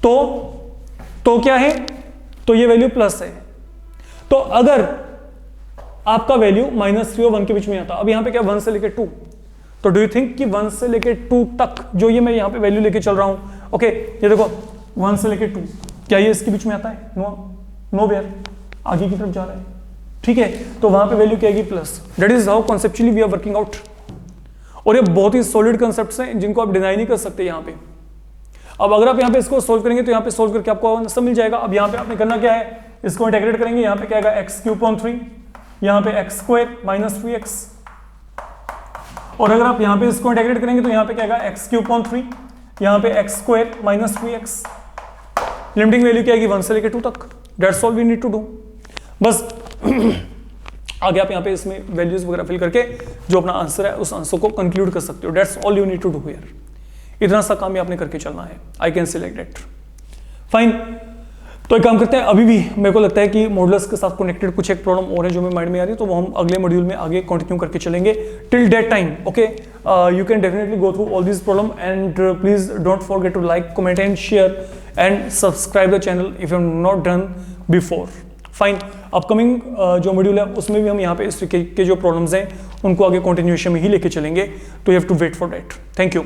तो क्या है, तो ये वैल्यू प्लस है। तो अगर आपका वैल्यू -3 और 1 के बीच में आता, अब यहां पे क्या 1 से लेके 2, तो डू यू थिंक कि 1 से लेके 2 तक जो ये मैं यहां पे वैल्यू लेके चल रहा हूं, ओके, ये देखो 1 से लेके 2, क्या ये इसके बीच में आता है? नो वेयर, आगे की तरफ जा रहा है। ठीक है, तो वहां पे वैल्यू क्या आएगी plus. That is how conceptually we are working out. और ये बहुत ही सॉलिड कॉन्सेप्ट्स हैं जिनको आप डिनाई नहीं कर सकते यहाँ पे। अब अगर आप यहाँ पे इसको सोल्व करेंगे तो यहाँ पे सोल्व करके आपको आंसर मिल जाएगा। अब यहाँ पे आपने करना क्या है, इसको इंटीग्रेट करेंगे, यहाँ पे क्या आएगा x³ 3, यहाँ पे x² - 3x, और अगर आप यहाँ पे इसको इंटीग्रेट करेंगे तो यहाँ पे क्या आएगा x³ 3, यहाँ पे x² - 3x, लिमिटिंग वैल्यू क्या आएगी 1 से लेकर 2 तक। That's all we need to do. बस आगे आप यहाँ पे इसमें वैल्यूज वगैरह फिल करके जो अपना आंसर है उस आंसर को कंक्लूड कर सकते हो। That's all you need to do here. इतना सा काम ही आपने करके चलना है। I can select that, fine. तो एक काम करते हैं, अभी भी मेरे को लगता है कि मॉडुलस के साथ कनेक्टेड कुछ एक प्रॉब्लम और है जो मेरे माइंड में आ रही है, तो वो हम अगले मॉड्यूल में आगे कंटिन्यू करके चलेंगे। Till that time okay, you can definitely go through all this problem and please don't forget to like, comment and share and subscribe the channel if you have not done before. Fine, upcoming जो module है उसमें भी हम यहाँ पे इस तरीके के जो प्रॉब्लम्स हैं उनको आगे कंटिन्यूएशन में ही लेके चलेंगे, तो you have to wait for that. Thank you.